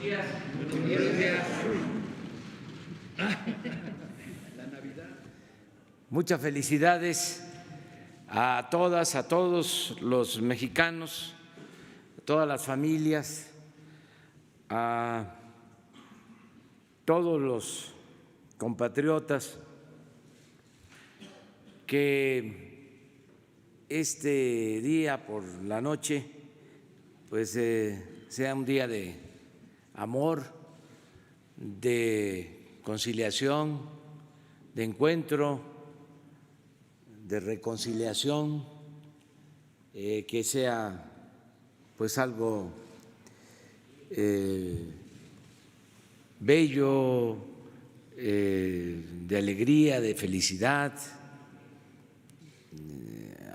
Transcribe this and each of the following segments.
Buenos días. Muchas felicidades a todas, a todos los mexicanos, a todas las familias, a todos los compatriotas que este día por la noche pues sea un día de amor, de conciliación, de encuentro, de reconciliación, que sea pues algo bello, de alegría, de felicidad.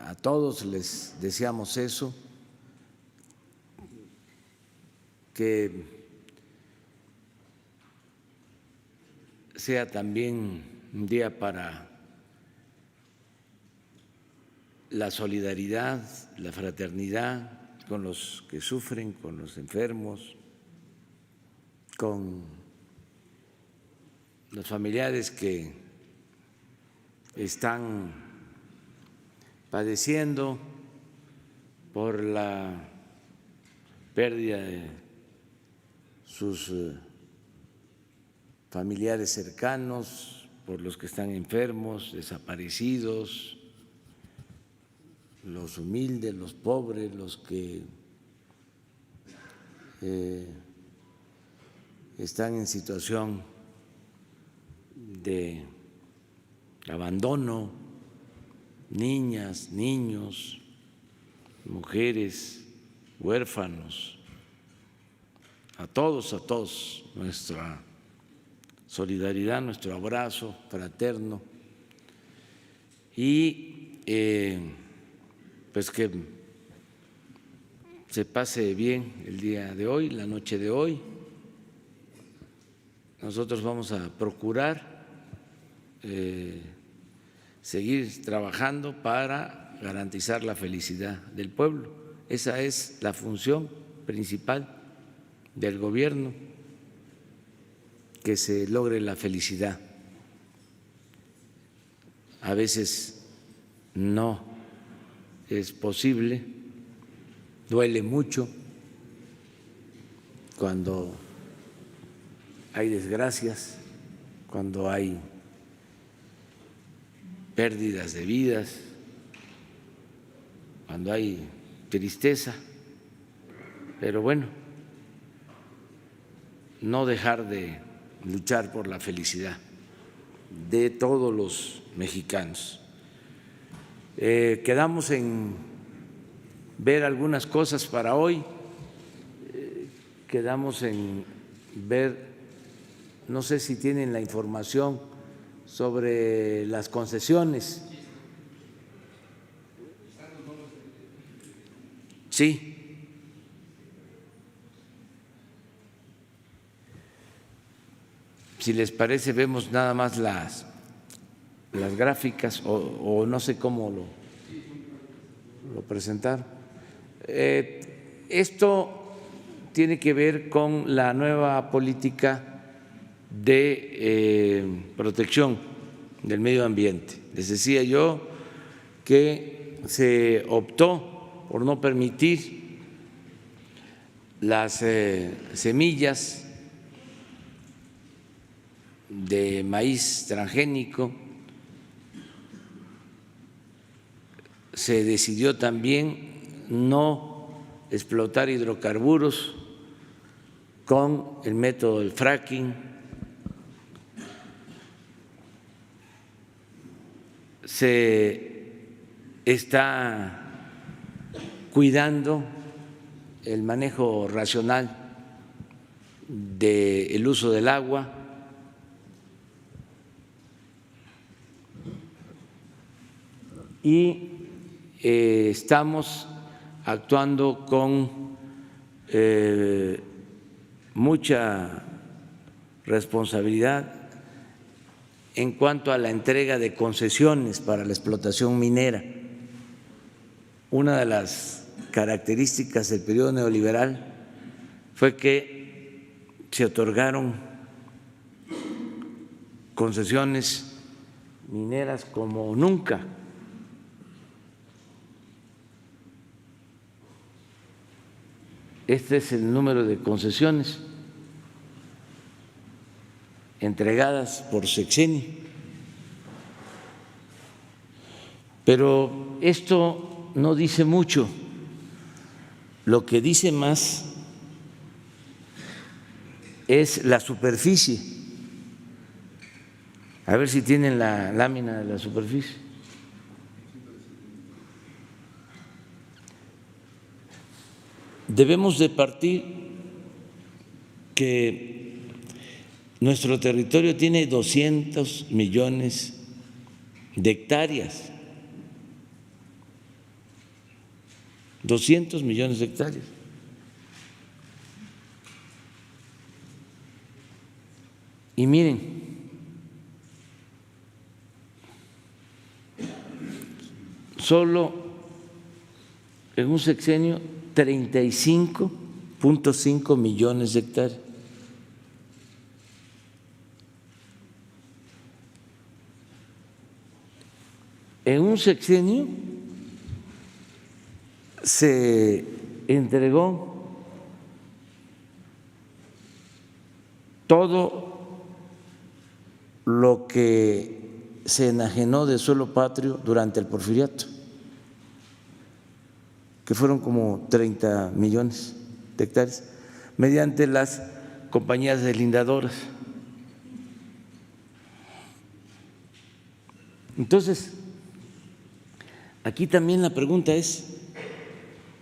A todos les deseamos eso, que sea también un día para la solidaridad, la fraternidad con los que sufren, con los enfermos, con los familiares que están padeciendo por la pérdida de sus familiares cercanos, por los que están enfermos, desaparecidos, los humildes, los pobres, los que están en situación de abandono, niñas, niños, mujeres, huérfanos, a todos nuestra solidaridad, nuestro abrazo fraterno y pues que se pase bien el día de hoy, la noche de hoy. Nosotros vamos a procurar seguir trabajando para garantizar la felicidad del pueblo. Esa es la función principal del gobierno, que se logre la felicidad. A veces no es posible, duele mucho cuando hay desgracias, cuando hay pérdidas de vidas, cuando hay tristeza, pero bueno, no dejar de luchar por la felicidad de todos los mexicanos. Quedamos en ver algunas cosas para hoy, quedamos en ver, no sé si tienen la información sobre las concesiones. Sí. Si les parece, vemos nada más las gráficas o no sé cómo lo presentaron. Esto tiene que ver con la nueva política de protección del medio ambiente. Les decía yo que se optó por no permitir las semillas de maíz transgénico. Se decidió también no explotar hidrocarburos con el método del fracking. Se está cuidando el manejo racional del uso del agua. Y estamos actuando con mucha responsabilidad en cuanto a la entrega de concesiones para la explotación minera. Una de las características del periodo neoliberal fue que se otorgaron concesiones mineras como nunca. Este es el número de concesiones entregadas por sexenio. Pero esto no dice mucho. Lo que dice más es la superficie. A ver si tienen la lámina de la superficie. Debemos de partir que nuestro territorio tiene 200 millones de hectáreas. 200 millones de hectáreas. Y miren, solo en un sexenio 35.5 millones de hectáreas. En un sexenio se entregó todo lo que se enajenó de suelo patrio durante el Porfiriato, que fueron como 30 millones de hectáreas, mediante las compañías deslindadoras. Entonces, aquí también la pregunta es,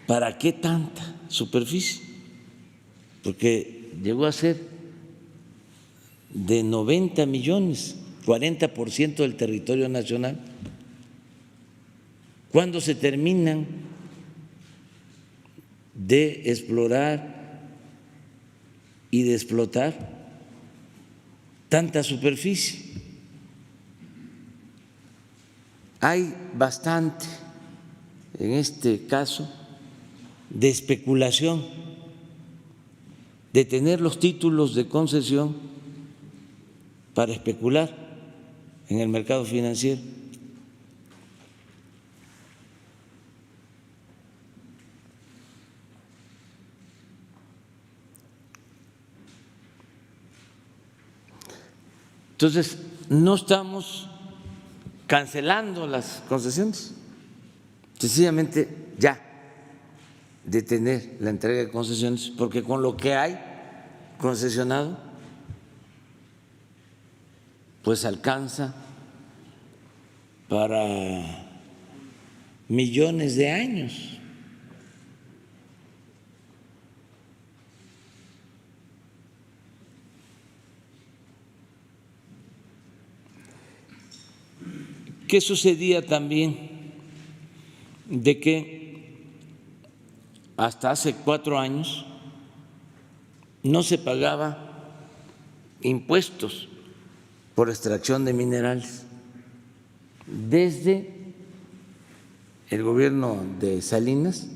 ¿para qué tanta superficie? Porque llegó a ser de 90 millones, 40% del territorio nacional. ¿Cuándo se terminan de explorar y de explotar tanta superficie? Hay bastante, en este caso, de especulación, de tener los títulos de concesión para especular en el mercado financiero. Entonces, no estamos cancelando las concesiones, sencillamente ya detener la entrega de concesiones, porque con lo que hay concesionado, pues alcanza para millones de años. ¿Qué sucedía también? De que hasta hace 4 años no se pagaba impuestos por extracción de minerales. Desde el gobierno de Salinas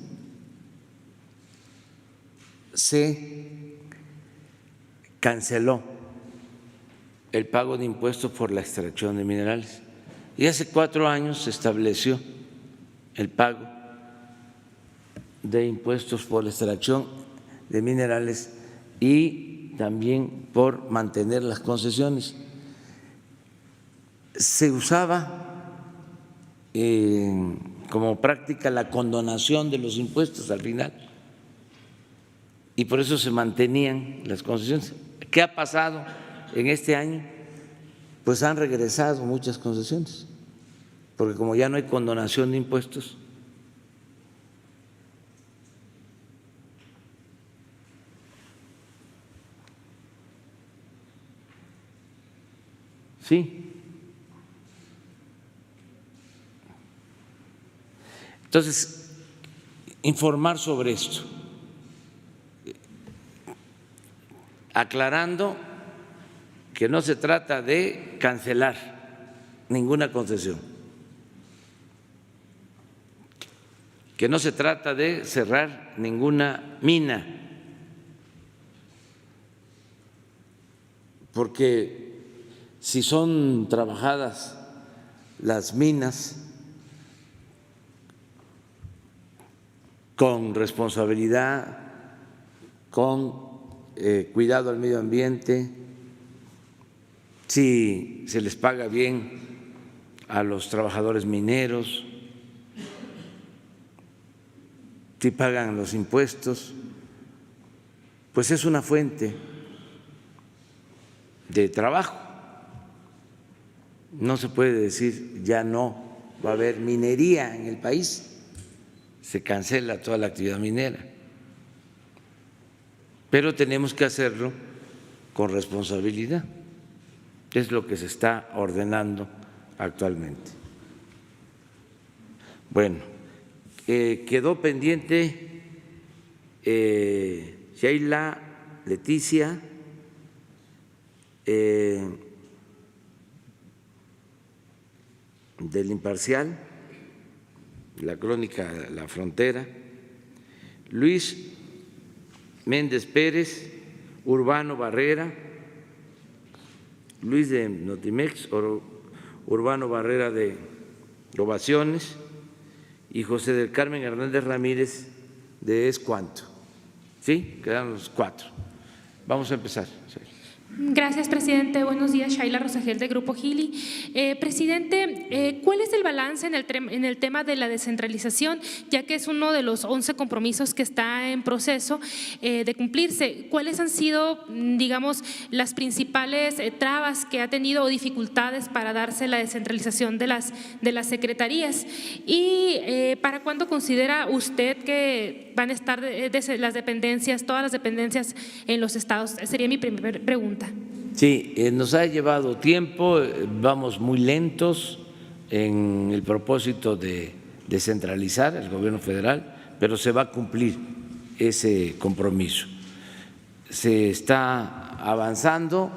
se canceló el pago de impuestos por la extracción de minerales y hace 4 años se estableció el pago de impuestos por la extracción de minerales y también por mantener las concesiones. Se usaba como práctica la condonación de los impuestos al final y por eso se mantenían las concesiones. ¿Qué ha pasado en este año? Pues han regresado muchas concesiones, porque como ya no hay condonación de impuestos, sí. Entonces, informar sobre esto, aclarando que no se trata de cancelar ninguna concesión, que no se trata de cerrar ninguna mina, porque si son trabajadas las minas con responsabilidad, con cuidado al medio ambiente, si se les paga bien a los trabajadores mineros, si pagan los impuestos, pues es una fuente de trabajo. No se puede decir ya no va a haber minería en el país, se cancela toda la actividad minera, pero tenemos que hacerlo con responsabilidad. Es lo que se está ordenando actualmente. Bueno, quedó pendiente Sheila, Leticia, del Imparcial, la crónica La Frontera, Luis Méndez Pérez, Urbano Barrera, Luis de Notimex, Urbano Barrera de Ovaciones y José del Carmen Hernández Ramírez de Es Cuanto. ¿Sí? Quedan los 4. Vamos a empezar. Gracias, presidente. Buenos días, Shaila Rosagel, de Grupo Gili. Presidente, ¿cuál es el balance en el tema de la descentralización, ya que es uno de los 11 compromisos que está en proceso de cumplirse? ¿Cuáles han sido, digamos, las principales trabas que ha tenido o dificultades para darse la descentralización de las secretarías? ¿Y para cuándo considera usted que van a estar las dependencias, todas las dependencias en los estados? Sería mi primera pregunta. Sí, nos ha llevado tiempo, vamos muy lentos en el propósito de descentralizar el gobierno federal, pero se va a cumplir ese compromiso. Se está avanzando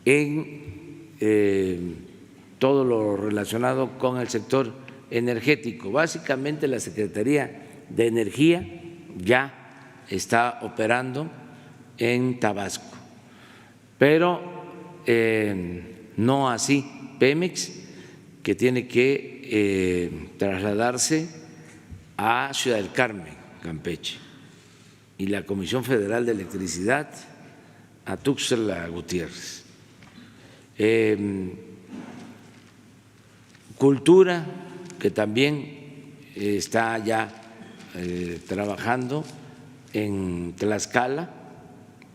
en todo lo relacionado con el sector energético. Básicamente la Secretaría de Energía ya está operando en Tabasco, pero no así Pemex, que tiene que trasladarse a Ciudad del Carmen, Campeche, y la Comisión Federal de Electricidad a Tuxtla Gutiérrez. Cultura, que también está ya trabajando en Tlaxcala,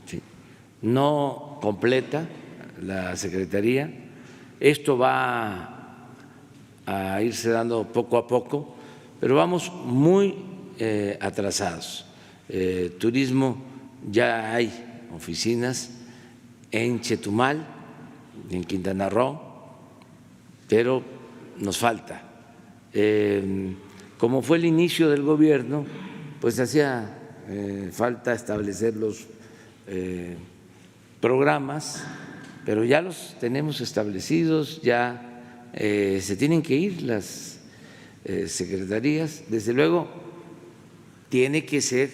¿sí? No completa la Secretaría. Esto va a irse dando poco a poco, pero vamos muy atrasados. Turismo, ya hay oficinas en Chetumal, en Quintana Roo, pero nos falta. Como fue el inicio del gobierno, pues hacía falta establecer los programas, pero ya los tenemos establecidos, ya se tienen que ir las secretarías. Desde luego, tiene que ser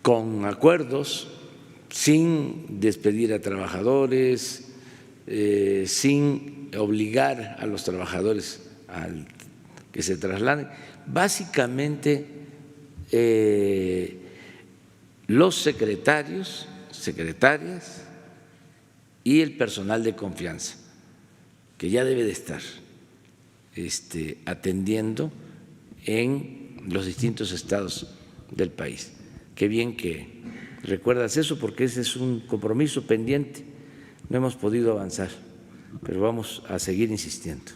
con acuerdos, sin despedir a trabajadores, sin obligar a los trabajadores a que se trasladen. Básicamente, los secretarios, secretarias y el personal de confianza, que ya debe de estar atendiendo en los distintos estados del país. Qué bien que recuerdas eso, porque ese es un compromiso pendiente. No hemos podido avanzar, pero vamos a seguir insistiendo.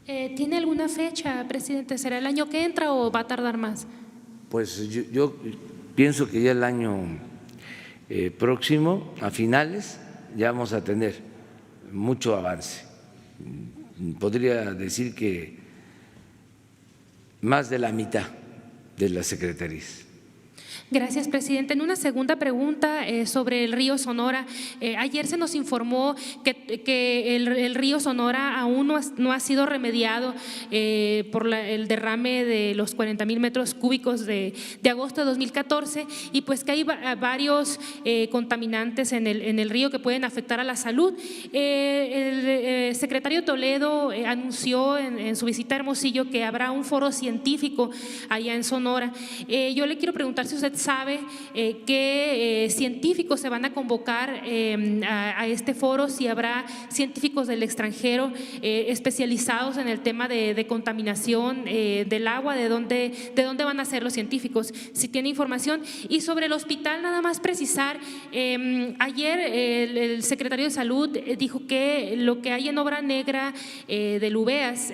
¿Tiene alguna fecha, presidente? ¿Será el año que entra o va a tardar más? Pues yo pienso que ya el año próximo, a finales, ya vamos a tener mucho avance. Podría decir que más de la mitad de las secretarías. Gracias, presidente. En una segunda pregunta sobre el río Sonora, ayer se nos informó que el río Sonora aún no ha sido remediado por el derrame de los 40,000 metros cúbicos de agosto de 2014 y pues que hay varios contaminantes en el río que pueden afectar a la salud. El secretario Toledo anunció en su visita a Hermosillo que habrá un foro científico allá en Sonora. Yo le quiero preguntar si usted sabe qué científicos se van a convocar a este foro, si habrá científicos del extranjero especializados en el tema de contaminación del agua, de dónde van a ser los científicos, si tiene información. Y sobre el hospital, nada más precisar, ayer el secretario de Salud dijo que lo que hay en obra negra del UVEAS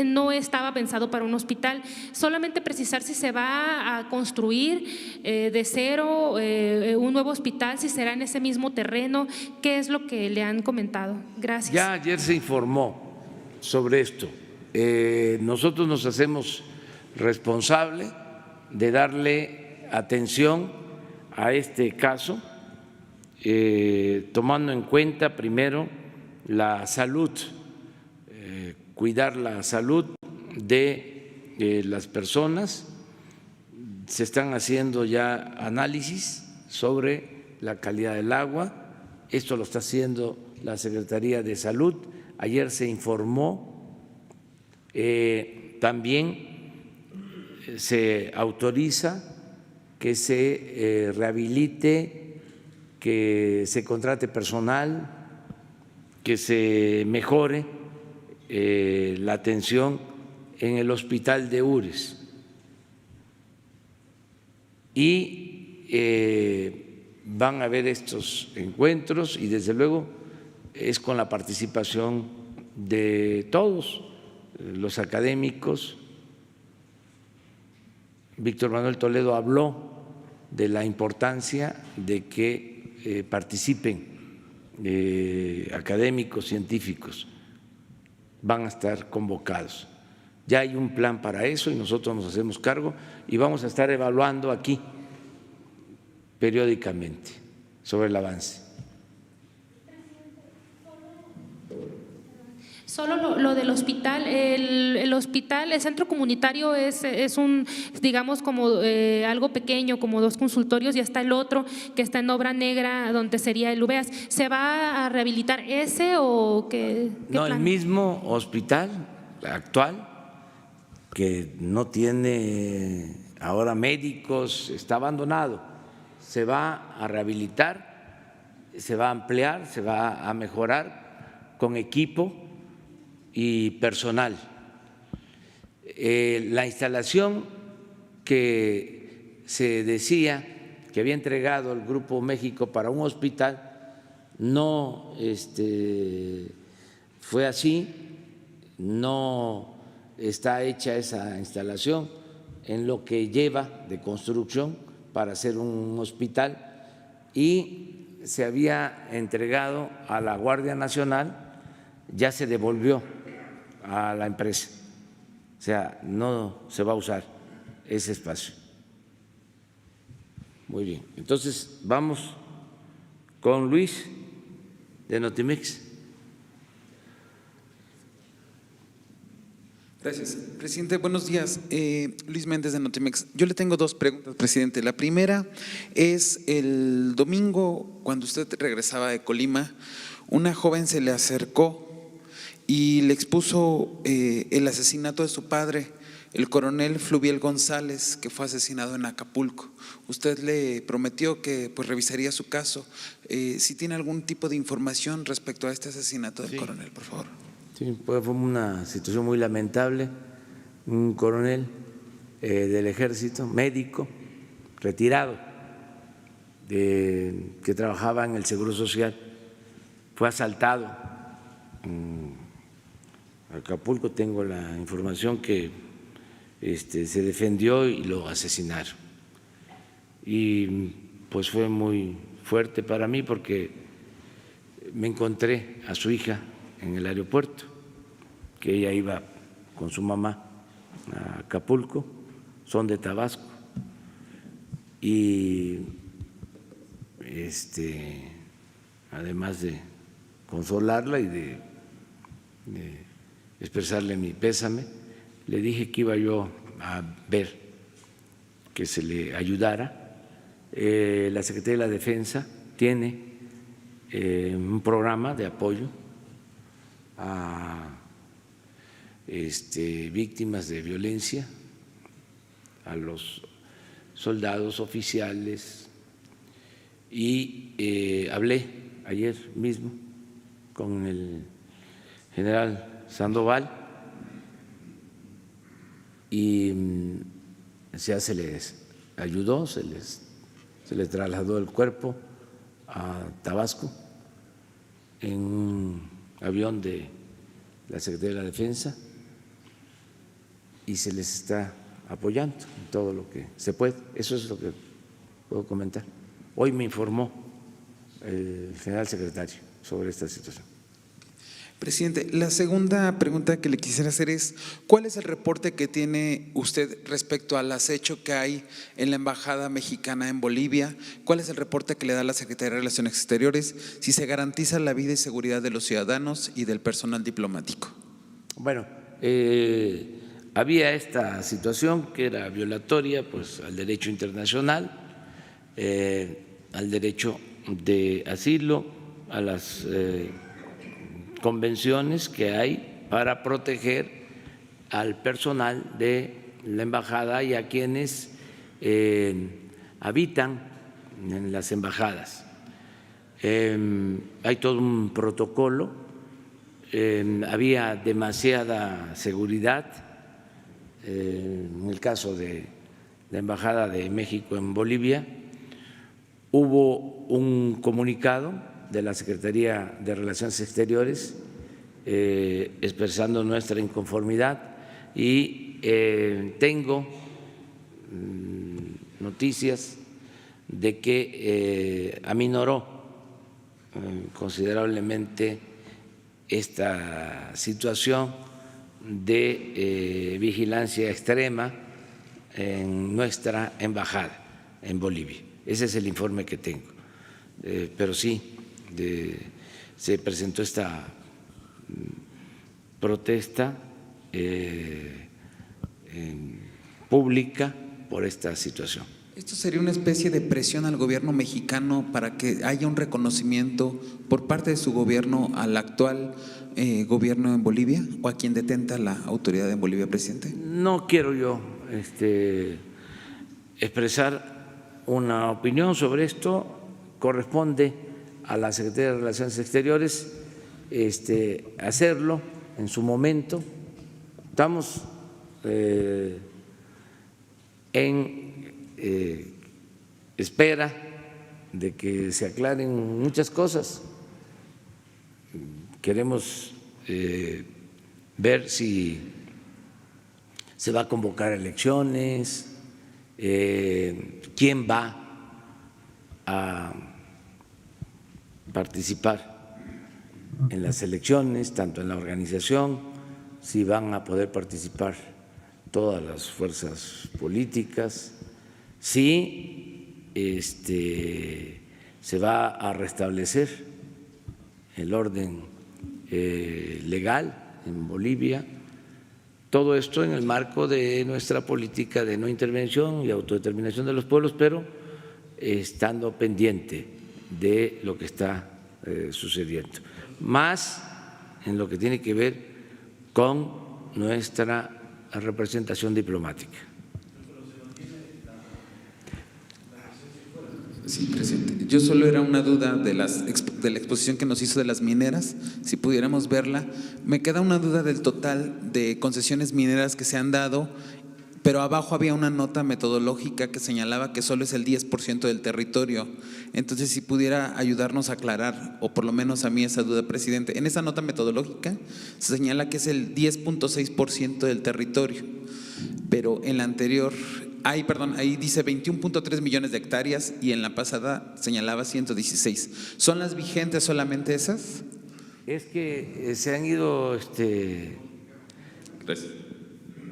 no estaba pensado para un hospital. Solamente precisar si se va a construir de cero un nuevo hospital, si será en ese mismo terreno, ¿qué es lo que le han comentado? Gracias. Ya ayer se informó sobre esto. Nosotros nos hacemos responsable de darle atención a este caso, tomando en cuenta primero la salud, cuidar la salud de las personas. Se están haciendo ya análisis sobre la calidad del agua. Esto lo está haciendo la Secretaría de Salud. Ayer se informó, también se autoriza que se rehabilite, que se contrate personal, que se mejore la atención en el hospital de Ures. Y van a haber estos encuentros y desde luego es con la participación de todos los académicos. Víctor Manuel Toledo habló de la importancia de que participen académicos, científicos, van a estar convocados. Ya hay un plan para eso y nosotros nos hacemos cargo y vamos a estar evaluando aquí periódicamente sobre el avance. Solo lo del hospital, el hospital, el centro comunitario es un, digamos, como algo pequeño, como 2 consultorios, y está el otro que está en obra negra, donde sería el UVEAS. ¿Se va a rehabilitar ese o qué No, plan? el mismo hospital actual, que no tiene ahora médicos, está abandonado, se va a rehabilitar, se va a ampliar, se va a mejorar con equipo y personal. La instalación que se decía que había entregado el Grupo México para un hospital no fue así, no está hecha esa instalación en lo que lleva de construcción para hacer un hospital y se había entregado a la Guardia Nacional, ya se devolvió a la empresa, o sea, no se va a usar ese espacio. Muy bien, entonces vamos con Luis de Notimex. Gracias. Presidente, buenos días. Luis Méndez de Notimex. Yo le tengo 2 preguntas, presidente. La primera es: el domingo, cuando usted regresaba de Colima, una joven se le acercó y le expuso el asesinato de su padre, el coronel Fluviel González, que fue asesinado en Acapulco. Usted le prometió que pues revisaría su caso. Si tiene algún tipo de información respecto a este asesinato del coronel, por favor. Sí, pues fue una situación muy lamentable. Un coronel del ejército, médico, retirado, que trabajaba en el Seguro Social, fue asaltado en Acapulco. Tengo la información que se defendió y lo asesinaron. Y pues fue muy fuerte para mí porque me encontré a su hija en el aeropuerto, que ella iba con su mamá a Acapulco, son de Tabasco, y además de consolarla y de expresarle mi pésame, le dije que iba yo a ver que se le ayudara. La Secretaría de la Defensa tiene un programa de apoyo a víctimas de violencia, a los soldados oficiales, y hablé ayer mismo con el general Sandoval y ya se les ayudó, se les trasladó el cuerpo a Tabasco en un avión de la Secretaría de la Defensa y se les está apoyando en todo lo que se puede. Eso es lo que puedo comentar. Hoy me informó el general secretario sobre esta situación. Presidente, la segunda pregunta que le quisiera hacer es, ¿cuál es el reporte que tiene usted respecto al acecho que hay en la Embajada Mexicana en Bolivia? ¿Cuál es el reporte que le da la Secretaría de Relaciones Exteriores? Si se garantiza la vida y seguridad de los ciudadanos y del personal diplomático. Bueno, había esta situación que era violatoria pues, al derecho internacional, al derecho de asilo, a las convenciones que hay para proteger al personal de la embajada y a quienes habitan en las embajadas. Hay todo un protocolo, había demasiada seguridad. En el caso de la Embajada de México en Bolivia, hubo un comunicado de la Secretaría de Relaciones Exteriores expresando nuestra inconformidad y tengo noticias de que aminoró considerablemente esta situación de vigilancia extrema en nuestra embajada en Bolivia. Ese es el informe que tengo. Pero sí, se presentó esta protesta pública por esta situación. ¿Esto sería una especie de presión al gobierno mexicano para que haya un reconocimiento por parte de su gobierno al actual gobierno en Bolivia o a quien detenta la autoridad en Bolivia, presidente? No quiero yo expresar una opinión sobre esto, corresponde a la Secretaría de Relaciones Exteriores hacerlo en su momento. Estamos en espera de que se aclaren muchas cosas. Queremos ver si se va a convocar elecciones, quién va a participar en las elecciones, tanto en la organización, si van a poder participar todas las fuerzas políticas, si se va a restablecer el orden legal en Bolivia. Todo esto en el marco de nuestra política de no intervención y autodeterminación de los pueblos, pero estando pendiente de lo que está sucediendo, más en lo que tiene que ver con nuestra representación diplomática. Sí, presidente. Yo solo era una duda de la exposición que nos hizo de las mineras, si pudiéramos verla. Me queda una duda del total de concesiones mineras que se han dado, pero abajo había una nota metodológica que señalaba que solo es el 10% del territorio. Entonces, si pudiera ayudarnos a aclarar, o por lo menos a mí esa duda, presidente. En esa nota metodológica se señala que es el 10.6% del territorio, pero en la anterior… ahí dice 21.3 millones de hectáreas y en la pasada señalaba 116. ¿Son las vigentes solamente esas? Es que se han ido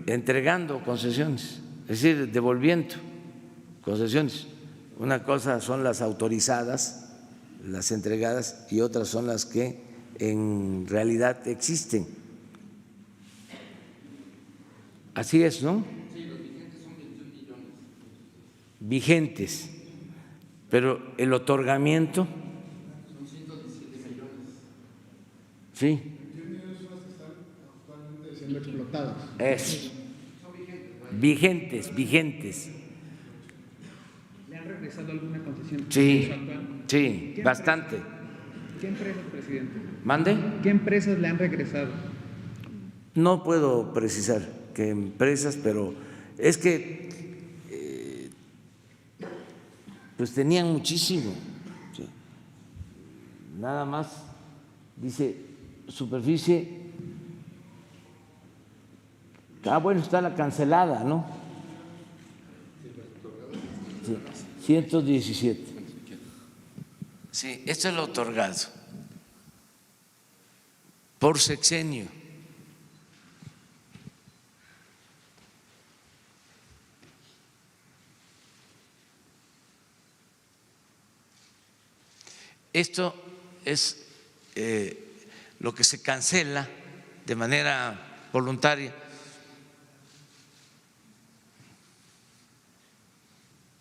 entregando concesiones, es decir, devolviendo concesiones. Una cosa son las autorizadas, las entregadas, y otras son las que en realidad existen. Así es, ¿no? Sí, los vigentes son 21 millones. Vigentes, pero el otorgamiento… Son 117 millones. Sí. 21 millones son las que están actualmente siendo explotadas. Es. Son vigentes. Vigentes, vigentes. ¿Le han regresado alguna concesión? Sí, actual? sí, ¿Qué bastante. ¿Qué empresas, presidente? ¿Mande? ¿Qué empresas le han regresado? No puedo precisar qué empresas, pero es que pues tenían muchísimo. Sí. Nada más dice superficie. Bueno, está la cancelada, ¿no? Sí, 117. Sí, esto es lo otorgado por sexenio. Esto es lo que se cancela de manera voluntaria.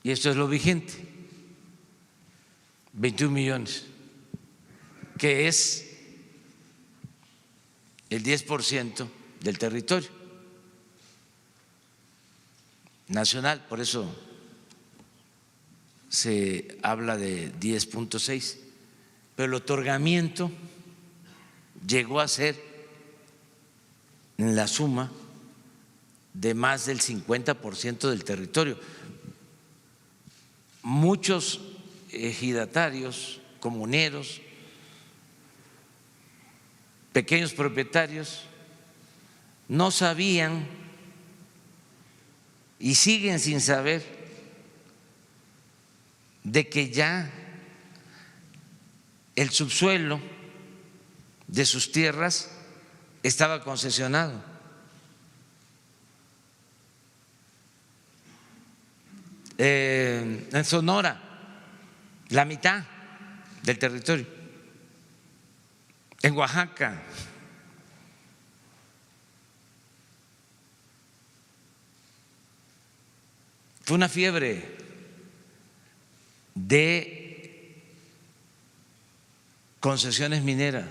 Y esto es lo vigente, 21 millones, que es el 10% del territorio nacional, por eso se habla de 10.6, pero el otorgamiento llegó a ser en la suma de más del 50% del territorio. Muchos ejidatarios, comuneros, pequeños propietarios no sabían y siguen sin saber de que ya el subsuelo de sus tierras estaba concesionado. En Sonora, la mitad del territorio. En Oaxaca, fue una fiebre de concesiones mineras.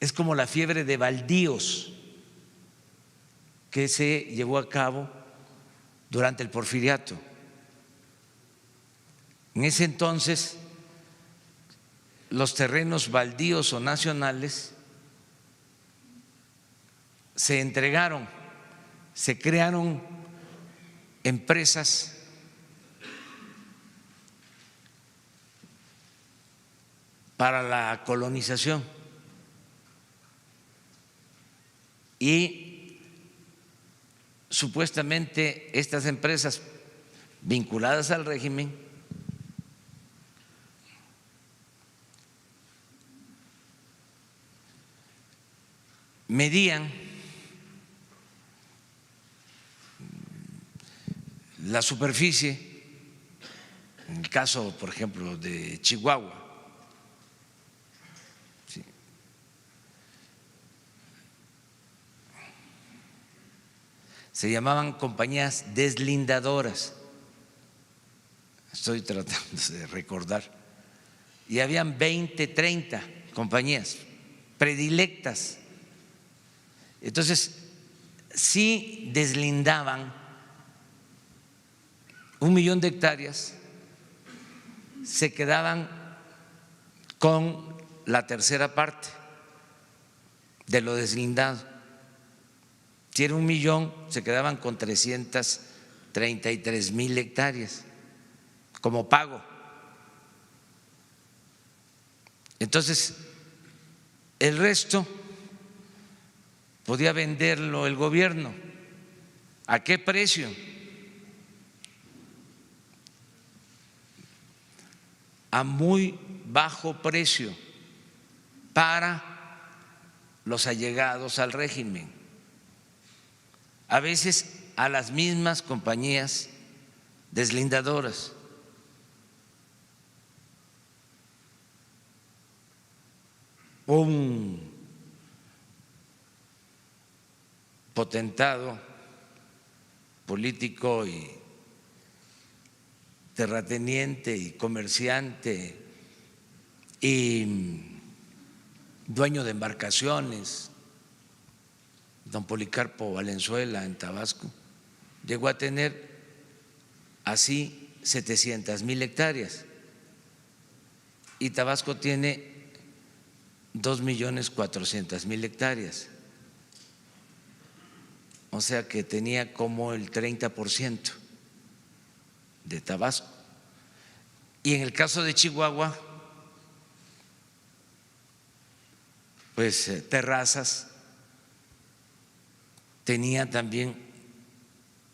Es como la fiebre de baldíos que se llevó a cabo durante el Porfiriato. En ese entonces, los terrenos baldíos o nacionales se entregaron, se crearon empresas para la colonización y supuestamente estas empresas vinculadas al régimen medían la superficie, en el caso, por ejemplo, de Chihuahua, ¿sí? Se llamaban compañías deslindadoras, estoy tratando de recordar, y habían 20, 30 compañías predilectas. Entonces, sí deslindaban 1 millón de hectáreas, se quedaban con la tercera parte de lo deslindado. Si era 1 millón, se quedaban con 333,000 hectáreas como pago. Entonces, el resto podía venderlo el gobierno. ¿A qué precio? A muy bajo precio para los allegados al régimen, a veces a las mismas compañías deslindadoras. un potentado político y terrateniente y comerciante y dueño de embarcaciones, don Policarpo Valenzuela en Tabasco, llegó a tener así 700,000 hectáreas y Tabasco tiene 2,400,000 hectáreas, o sea que tenía como el 30% de Tabasco. Y en el caso de Chihuahua, pues Terrazas tenía también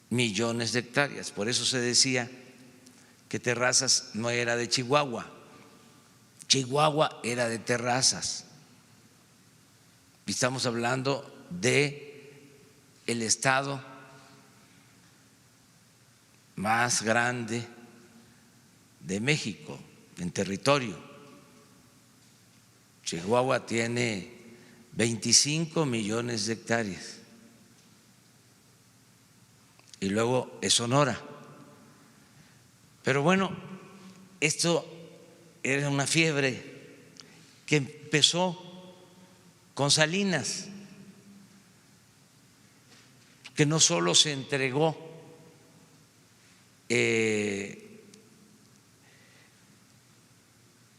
millones de hectáreas, por eso se decía que Terrazas no era de Chihuahua, Chihuahua era de Terrazas. Y estamos hablando de el estado más grande de México en territorio. Chihuahua tiene 25 millones de hectáreas y luego es Sonora. Pero bueno, esto era una fiebre que empezó con Salinas, que no solo se entregó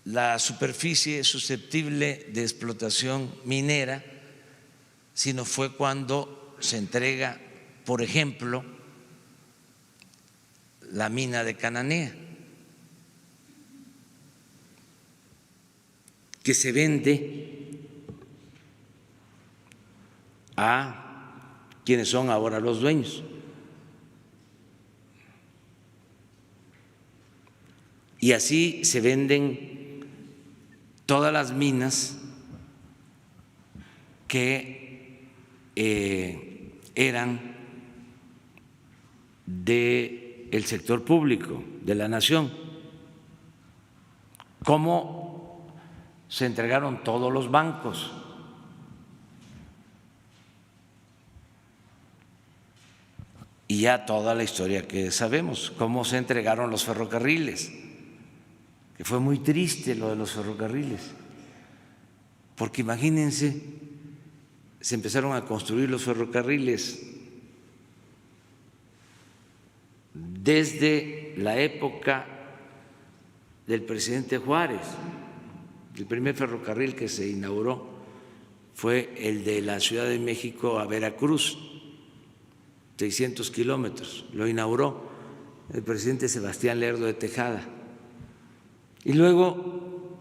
la superficie susceptible de explotación minera, sino fue cuando se entrega, por ejemplo, la mina de Cananea, que se vende a quienes son ahora los dueños. Y así se venden todas las minas que eran del sector público, de la nación. Cómo se entregaron todos los bancos. Y ya toda la historia que sabemos, cómo se entregaron los ferrocarriles, que fue muy triste lo de los ferrocarriles, porque imagínense, se empezaron a construir los ferrocarriles desde la época del presidente Juárez. El primer ferrocarril que se inauguró fue el de la Ciudad de México a Veracruz, 600 kilómetros, lo inauguró el presidente Sebastián Lerdo de Tejada. Y luego,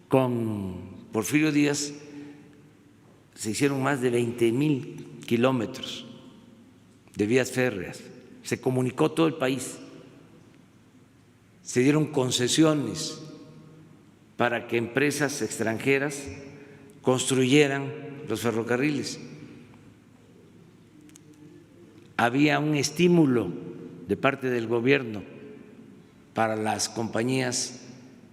con Porfirio Díaz, se hicieron más de 20,000 kilómetros de vías férreas, se comunicó todo el país, se dieron concesiones para que empresas extranjeras construyeran los ferrocarriles. Había un estímulo de parte del gobierno para las compañías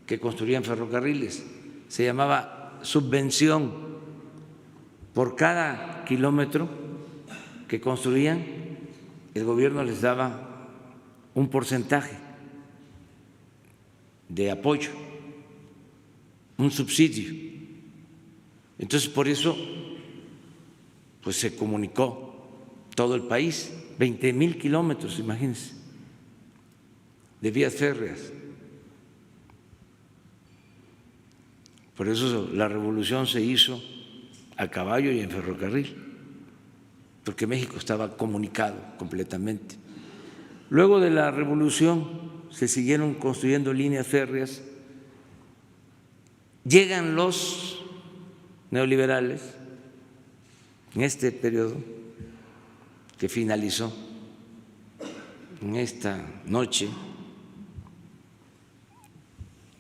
que construían ferrocarriles, se llamaba subvención. Por cada kilómetro que construían, el gobierno les daba un porcentaje de apoyo, un subsidio. Entonces, por eso pues se comunicó todo el país, 20,000 kilómetros, imagínense, de vías férreas. Por eso la revolución se hizo a caballo y en ferrocarril, porque México estaba comunicado completamente. Luego de la revolución se siguieron construyendo líneas férreas, llegan los neoliberales en este periodo que finalizó en esta noche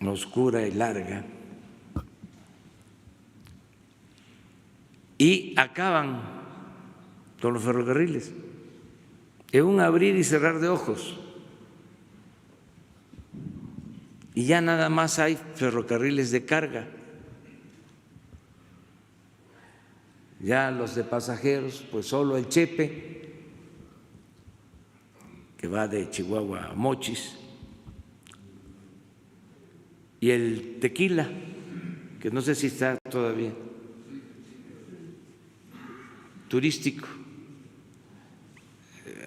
oscura y larga, y acaban con los ferrocarriles en un abrir y cerrar de ojos, y ya nada más hay ferrocarriles de carga. Ya los de pasajeros, pues solo el Chepe, que va de Chihuahua a Mochis, y el Tequila, que no sé si está todavía, turístico.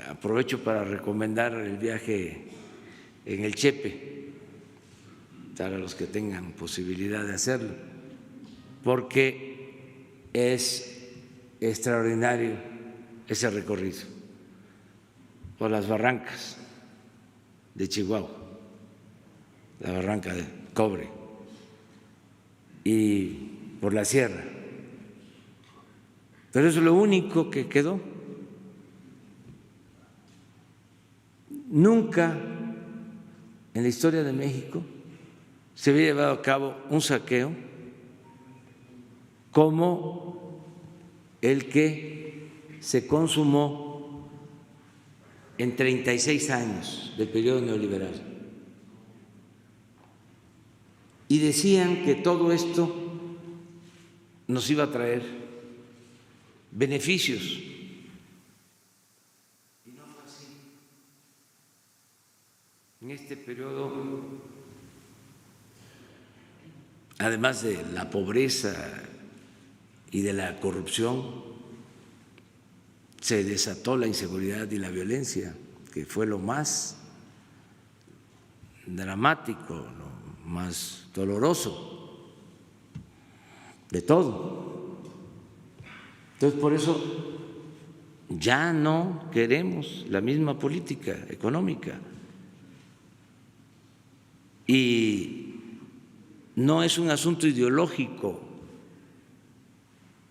Aprovecho para recomendar el viaje en el Chepe para los que tengan posibilidad de hacerlo, porque es extraordinario ese recorrido por las barrancas de Chihuahua, la barranca de Cobre, y por la sierra. Pero eso es lo único que quedó. Nunca en la historia de México se había llevado a cabo un saqueo como el que se consumó en 36 años del periodo neoliberal. Y decían que todo esto nos iba a traer beneficios. Y no fue así. En este periodo, además de la pobreza y de la corrupción, se desató la inseguridad y la violencia, que fue lo más dramático, lo más doloroso de todo. Entonces, por eso ya no queremos la misma política económica. Y no es un asunto ideológico,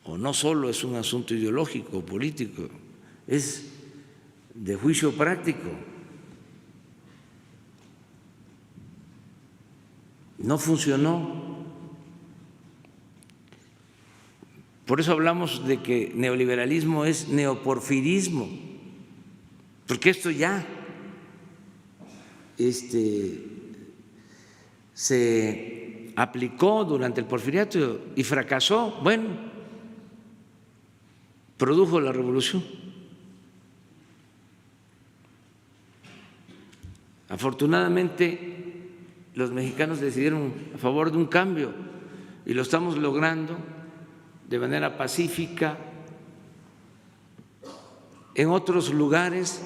o no solo es un asunto ideológico o político, es de juicio práctico. No funcionó. Por eso hablamos de que neoliberalismo es neoporfirismo, porque esto ya se aplicó durante el porfiriato y fracasó. Bueno, produjo la revolución. Afortunadamente, los mexicanos decidieron a favor de un cambio y lo estamos logrando de manera pacífica. En otros lugares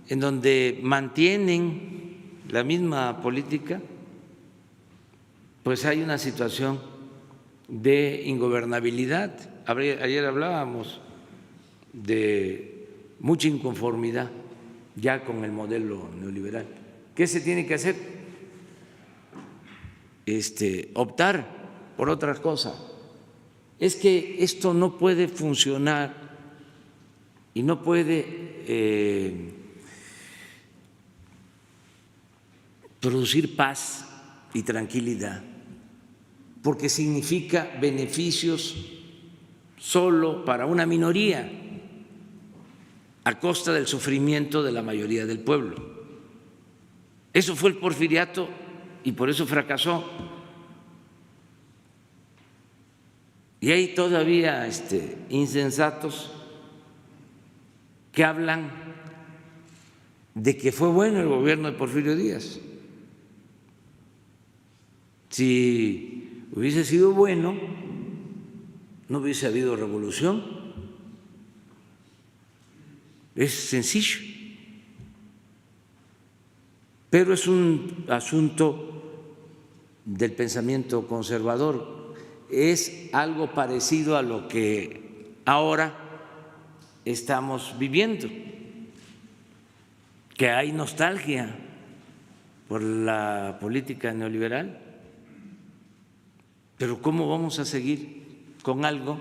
en donde mantienen la misma política, pues hay una situación de ingobernabilidad. Ayer hablábamos de mucha inconformidad ya con el modelo neoliberal. ¿Qué se tiene que hacer? Optar por otra cosa. Es que esto no puede funcionar y no puede producir paz y tranquilidad, porque significa beneficios solo para una minoría a costa del sufrimiento de la mayoría del pueblo. Eso fue el porfiriato y por eso fracasó. Y hay todavía insensatos que hablan de que fue bueno el gobierno de Porfirio Díaz. Si hubiese sido bueno, no hubiese habido revolución. Es sencillo. Pero es un asunto del pensamiento conservador. Es algo parecido a lo que ahora estamos viviendo, que hay nostalgia por la política neoliberal. Pero ¿cómo vamos a seguir con algo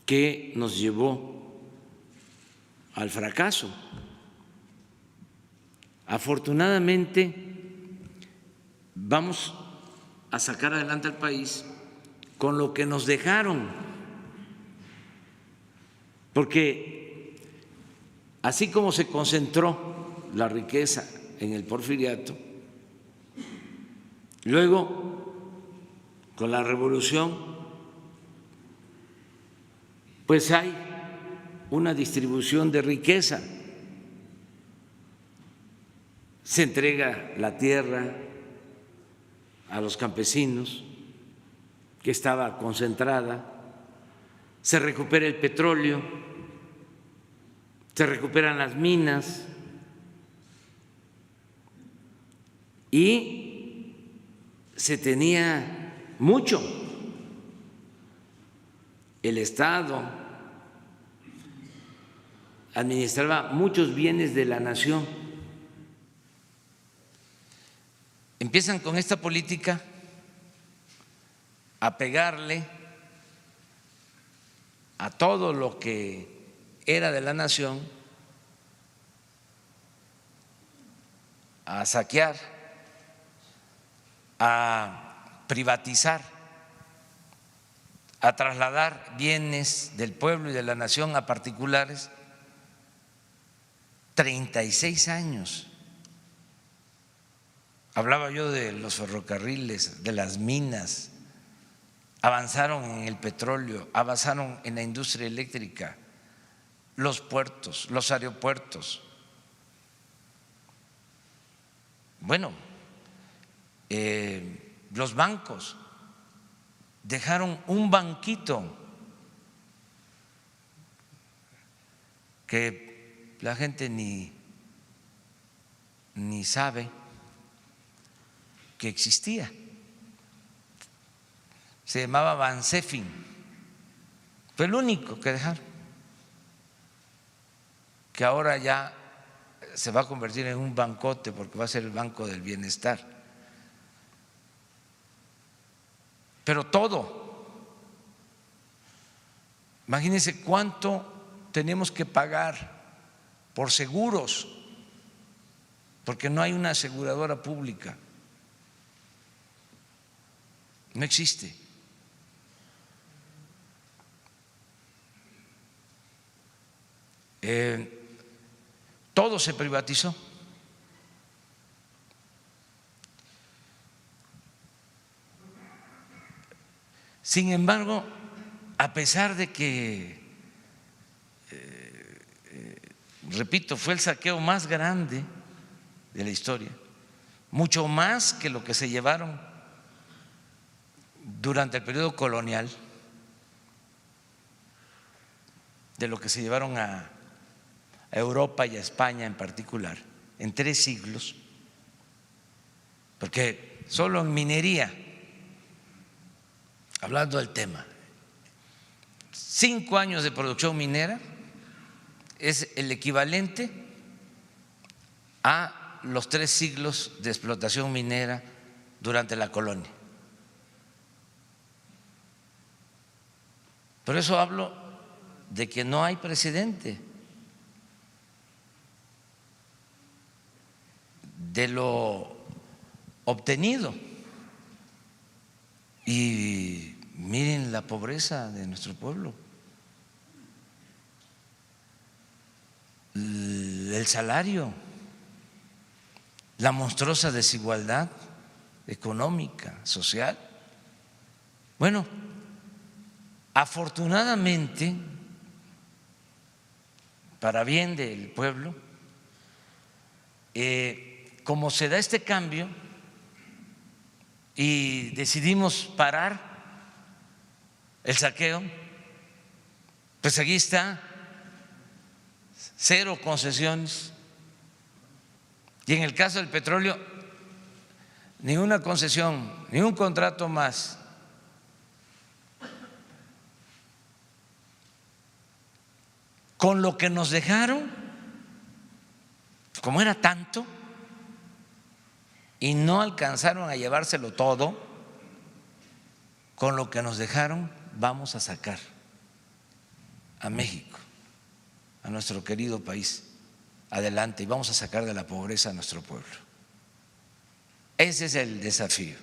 que nos llevó al fracaso? Afortunadamente, vamos a sacar adelante al país con lo que nos dejaron, porque así como se concentró la riqueza en el porfiriato, luego con la revolución pues hay una distribución de riqueza. Se entrega la tierra a los campesinos que estaba concentrada, se recupera el petróleo, se recuperan las minas y se tenía mucho. El Estado administraba muchos bienes de la nación. Empiezan con esta política a pegarle a todo lo que era de la nación, a saquear, a privatizar, a trasladar bienes del pueblo y de la nación a particulares. 36 años. Hablaba yo de los ferrocarriles, de las minas, avanzaron en el petróleo, avanzaron en la industria eléctrica, los puertos, los aeropuertos. Bueno, los bancos dejaron un banquito que la gente ni sabe que existía. Se llamaba Bansefin, fue el único que dejaron, que ahora ya se va a convertir en un bancote porque va a ser el Banco del Bienestar. Pero todo, imagínense cuánto tenemos que pagar por seguros, porque no hay una aseguradora pública, no existe. Todo se privatizó. Sin embargo, a pesar de que, repito, fue el saqueo más grande de la historia, mucho más que lo que se llevaron durante el periodo colonial, de lo que se llevaron a Europa y a España en particular, en 3 siglos, porque solo en minería, hablando del tema, 5 años de producción minera es el equivalente a los 3 siglos de explotación minera durante la colonia. Por eso hablo de que no hay precedente de lo obtenido. Y miren la pobreza de nuestro pueblo, el salario, la monstruosa desigualdad económica, social. Bueno, afortunadamente, para bien del pueblo, como se da este cambio y decidimos parar el saqueo, pues aquí está, 0 concesiones. Y en el caso del petróleo, ni una concesión, ni un contrato más. Con lo que nos dejaron, como era tanto, y no alcanzaron a llevárselo todo, con lo que nos dejaron vamos a sacar a México, a nuestro querido país, adelante, y vamos a sacar de la pobreza a nuestro pueblo. Ese es el desafío,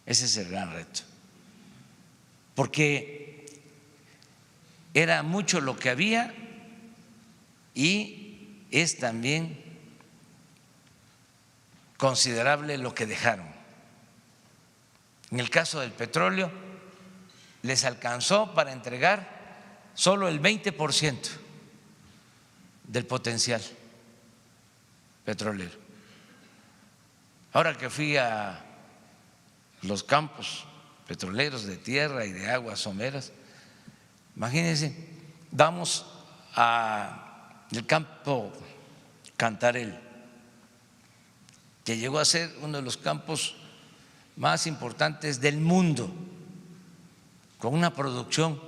ese es el gran reto, porque era mucho lo que había y es también considerable lo que dejaron. En el caso del petróleo, les alcanzó para entregar solo el 20% del potencial petrolero. Ahora que fui a los campos petroleros de tierra y de aguas someras, imagínense, vamos al campo Cantarell, que llegó a ser uno de los campos más importantes del mundo, con una producción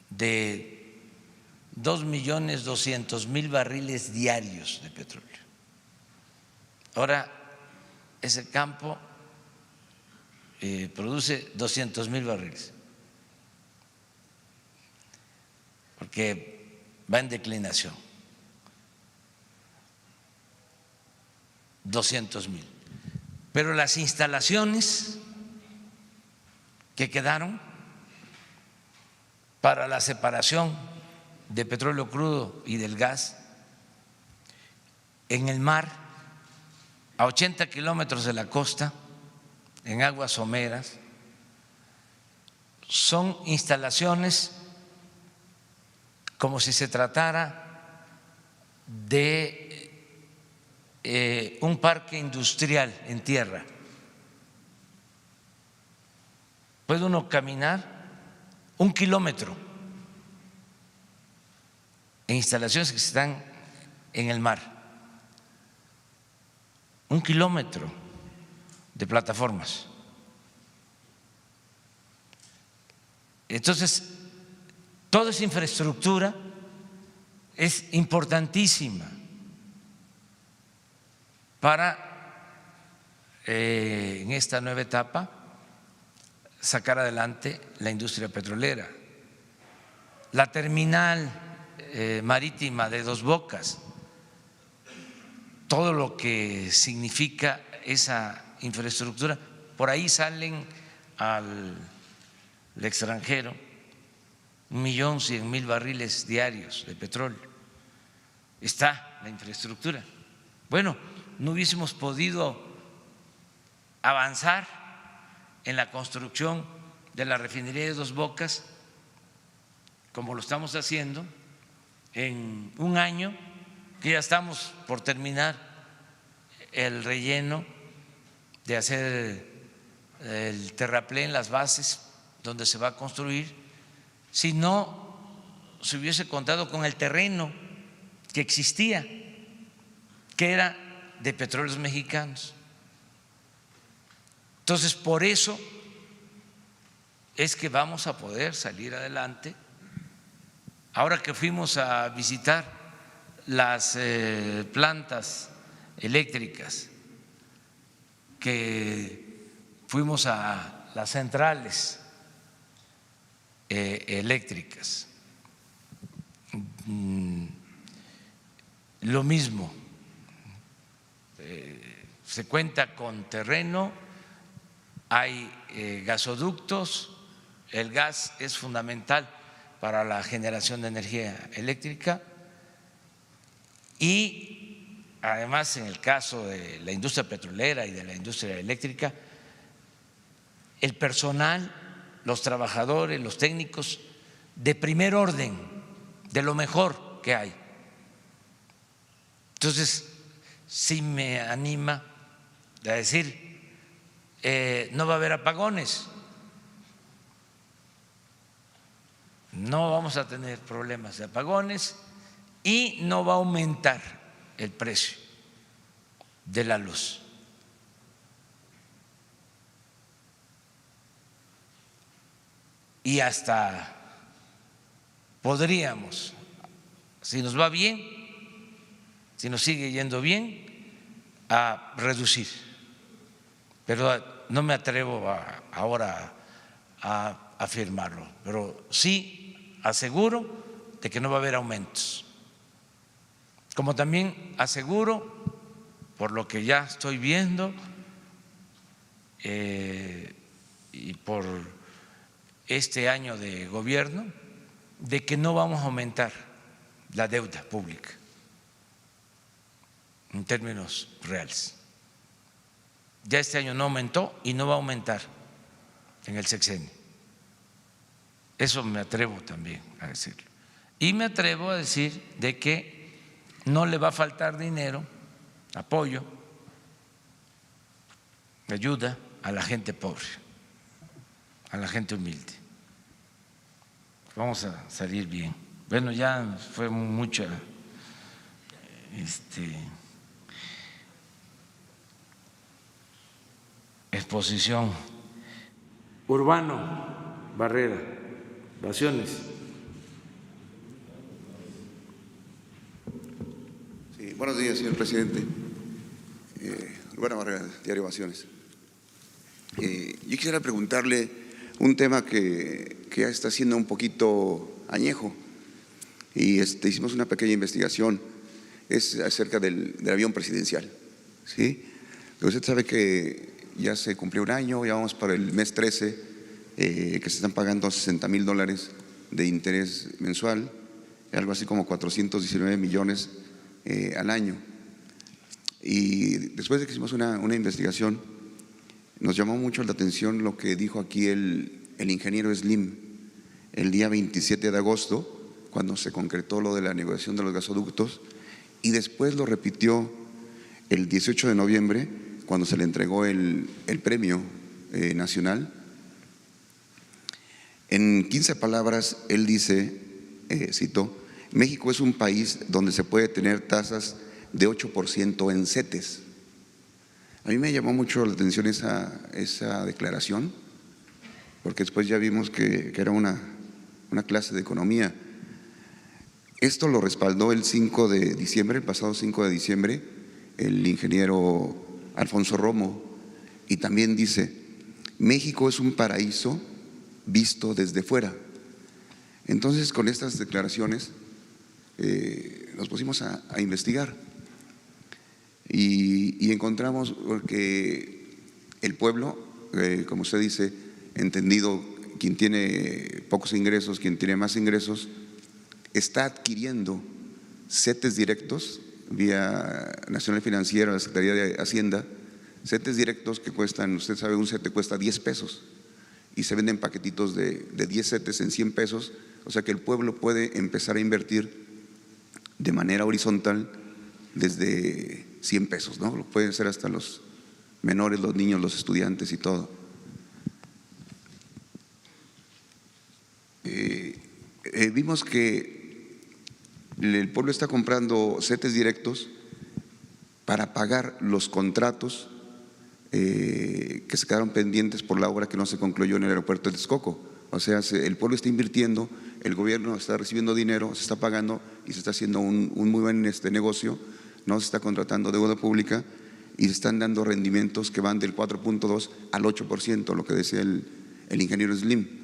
de 2.200.000 barriles diarios de petróleo. Ahora ese campo produce 200.000 barriles, porque va en declinación. 200.000. Pero las instalaciones que quedaron para la separación de petróleo crudo y del gas en el mar, a 80 kilómetros de la costa, en aguas someras, son instalaciones como si se tratara de un parque industrial en tierra. Puede uno caminar 1 kilómetro en instalaciones que están en el mar, 1 kilómetro de plataformas. Entonces, toda esa infraestructura es importantísima para en esta nueva etapa sacar adelante la industria petrolera. La terminal marítima de Dos Bocas, todo lo que significa esa infraestructura, por ahí salen al extranjero 1.100.000 barriles diarios de petróleo. Está la infraestructura. Bueno, no hubiésemos podido avanzar en la construcción de la refinería de Dos Bocas como lo estamos haciendo en 1 año, que ya estamos por terminar el relleno de hacer el terraplén, las bases donde se va a construir, si no se hubiese contado con el terreno que existía, que era de Petróleos Mexicanos. Entonces, por eso es que vamos a poder salir adelante. Ahora que fuimos a visitar las plantas eléctricas, que fuimos a las centrales eléctricas, lo mismo, se cuenta con terreno, hay gasoductos, el gas es fundamental para la generación de energía eléctrica y además en el caso de la industria petrolera y de la industria eléctrica, el personal, los trabajadores, los técnicos de primer orden, de lo mejor que hay. Entonces, sí me anima a decir, no va a haber apagones, no vamos a tener problemas de apagones y no va a aumentar el precio de la luz. Y hasta podríamos, si nos va bien, si nos sigue yendo bien, a reducir. Pero no me atrevo ahora a afirmarlo, pero sí aseguro de que no va a haber aumentos. Como también aseguro, por lo que ya estoy viendo y por este año de gobierno, de que no vamos a aumentar la deuda pública en términos reales. Ya este año no aumentó y no va a aumentar en el sexenio. Eso me atrevo también a decirlo. Y me atrevo a decir de que no le va a faltar dinero, apoyo, ayuda a la gente pobre, a la gente humilde. Vamos a salir bien. Bueno, ya fue mucha exposición. Urbano Barrera, Ovaciones. Sí, buenos días, señor presidente. Urbano Barrera, Diario Ovaciones. Yo quisiera preguntarle un tema que ya está siendo un poquito añejo y hicimos una pequeña investigación, es acerca del avión presidencial, ¿sí? Usted sabe que ya se cumplió un año, ya vamos para el mes 13, que se están pagando $60,000 de interés mensual, algo así como 419 millones al año. Y después de que hicimos una investigación, nos llamó mucho la atención lo que dijo aquí el ingeniero Slim el día 27 de agosto, cuando se concretó lo de la negociación de los gasoductos, y después lo repitió el 18 de noviembre, cuando se le entregó el premio nacional. En 15 palabras, él dice, cito: México es un país donde se puede tener tasas de 8% en CETES. A mí me llamó mucho la atención esa declaración, porque después ya vimos que era una clase de economía. Esto lo respaldó el 5 de diciembre, el pasado 5 de diciembre, el ingeniero Alfonso Romo, y también dice: México es un paraíso visto desde fuera. Entonces, con estas declaraciones nos pusimos a investigar y encontramos que el pueblo, como usted dice, entendido quien tiene pocos ingresos, quien tiene más ingresos, está adquiriendo CETES directos vía Nacional Financiera, la Secretaría de Hacienda, CETES directos que cuestan, usted sabe, un CETE cuesta 10 pesos y se venden paquetitos de 10 CETES en 100 pesos, o sea que el pueblo puede empezar a invertir de manera horizontal desde 100 pesos, ¿no? Lo pueden hacer hasta los menores, los niños, los estudiantes y todo. Vimos que el pueblo está comprando CETES directos para pagar los contratos que se quedaron pendientes por la obra que no se concluyó en el aeropuerto de Texcoco. O sea, el pueblo está invirtiendo, el gobierno está recibiendo dinero, se está pagando y se está haciendo un muy buen negocio, no se está contratando deuda pública y se están dando rendimientos que van del 4.2 al 8%, lo que decía el ingeniero Slim.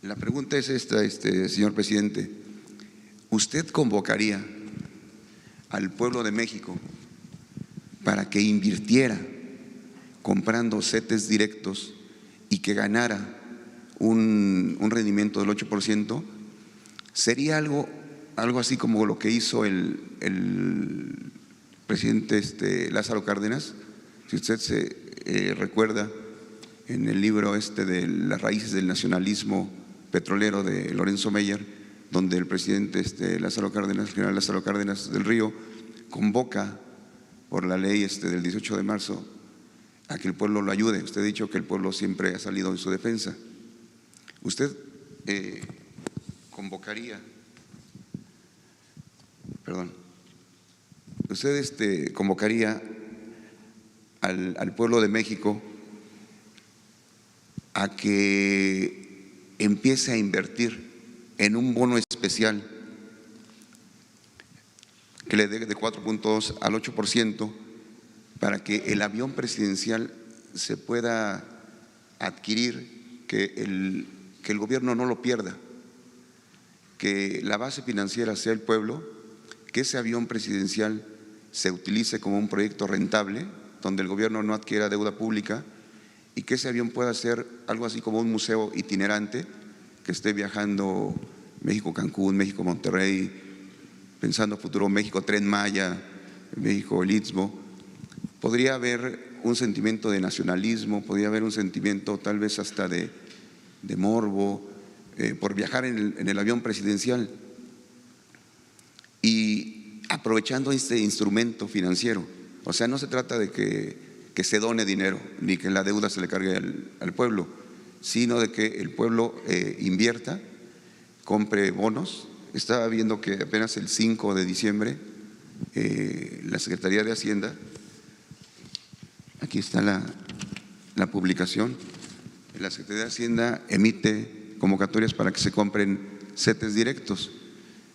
La pregunta es esta, señor presidente: ¿usted convocaría al pueblo de México para que invirtiera comprando CETES directos y que ganara un rendimiento del 8%? Sería algo así como lo que hizo el presidente Lázaro Cárdenas. Si usted se recuerda, en el libro de Las raíces del nacionalismo petrolero de Lorenzo Meyer, donde el presidente Lázaro Cárdenas, el general Lázaro Cárdenas del Río, convoca por la ley del 18 de marzo a que el pueblo lo ayude. Usted ha dicho que el pueblo siempre ha salido en su defensa. ¿Usted convocaría al pueblo de México a que empiece a invertir en un bono especial que le dé de 4.2 al 8% para que el avión presidencial se pueda adquirir, que el gobierno no lo pierda, que la base financiera sea el pueblo, que ese avión presidencial se utilice como un proyecto rentable donde el gobierno no adquiera deuda pública y que ese avión pueda ser algo así como un museo itinerante que esté viajando México-Cancún, México-Monterrey, pensando a futuro México Tren Maya, México el Istmo. Podría haber un sentimiento de nacionalismo, podría haber un sentimiento tal vez hasta de de morbo, por viajar en el avión presidencial y aprovechando este instrumento financiero. O sea, no se trata de que se done dinero ni que la deuda se le cargue al pueblo, sino de que el pueblo invierta, compre bonos. Estaba viendo que apenas el 5 de diciembre la Secretaría de Hacienda, aquí está la publicación, la Secretaría de Hacienda emite convocatorias para que se compren CETES directos,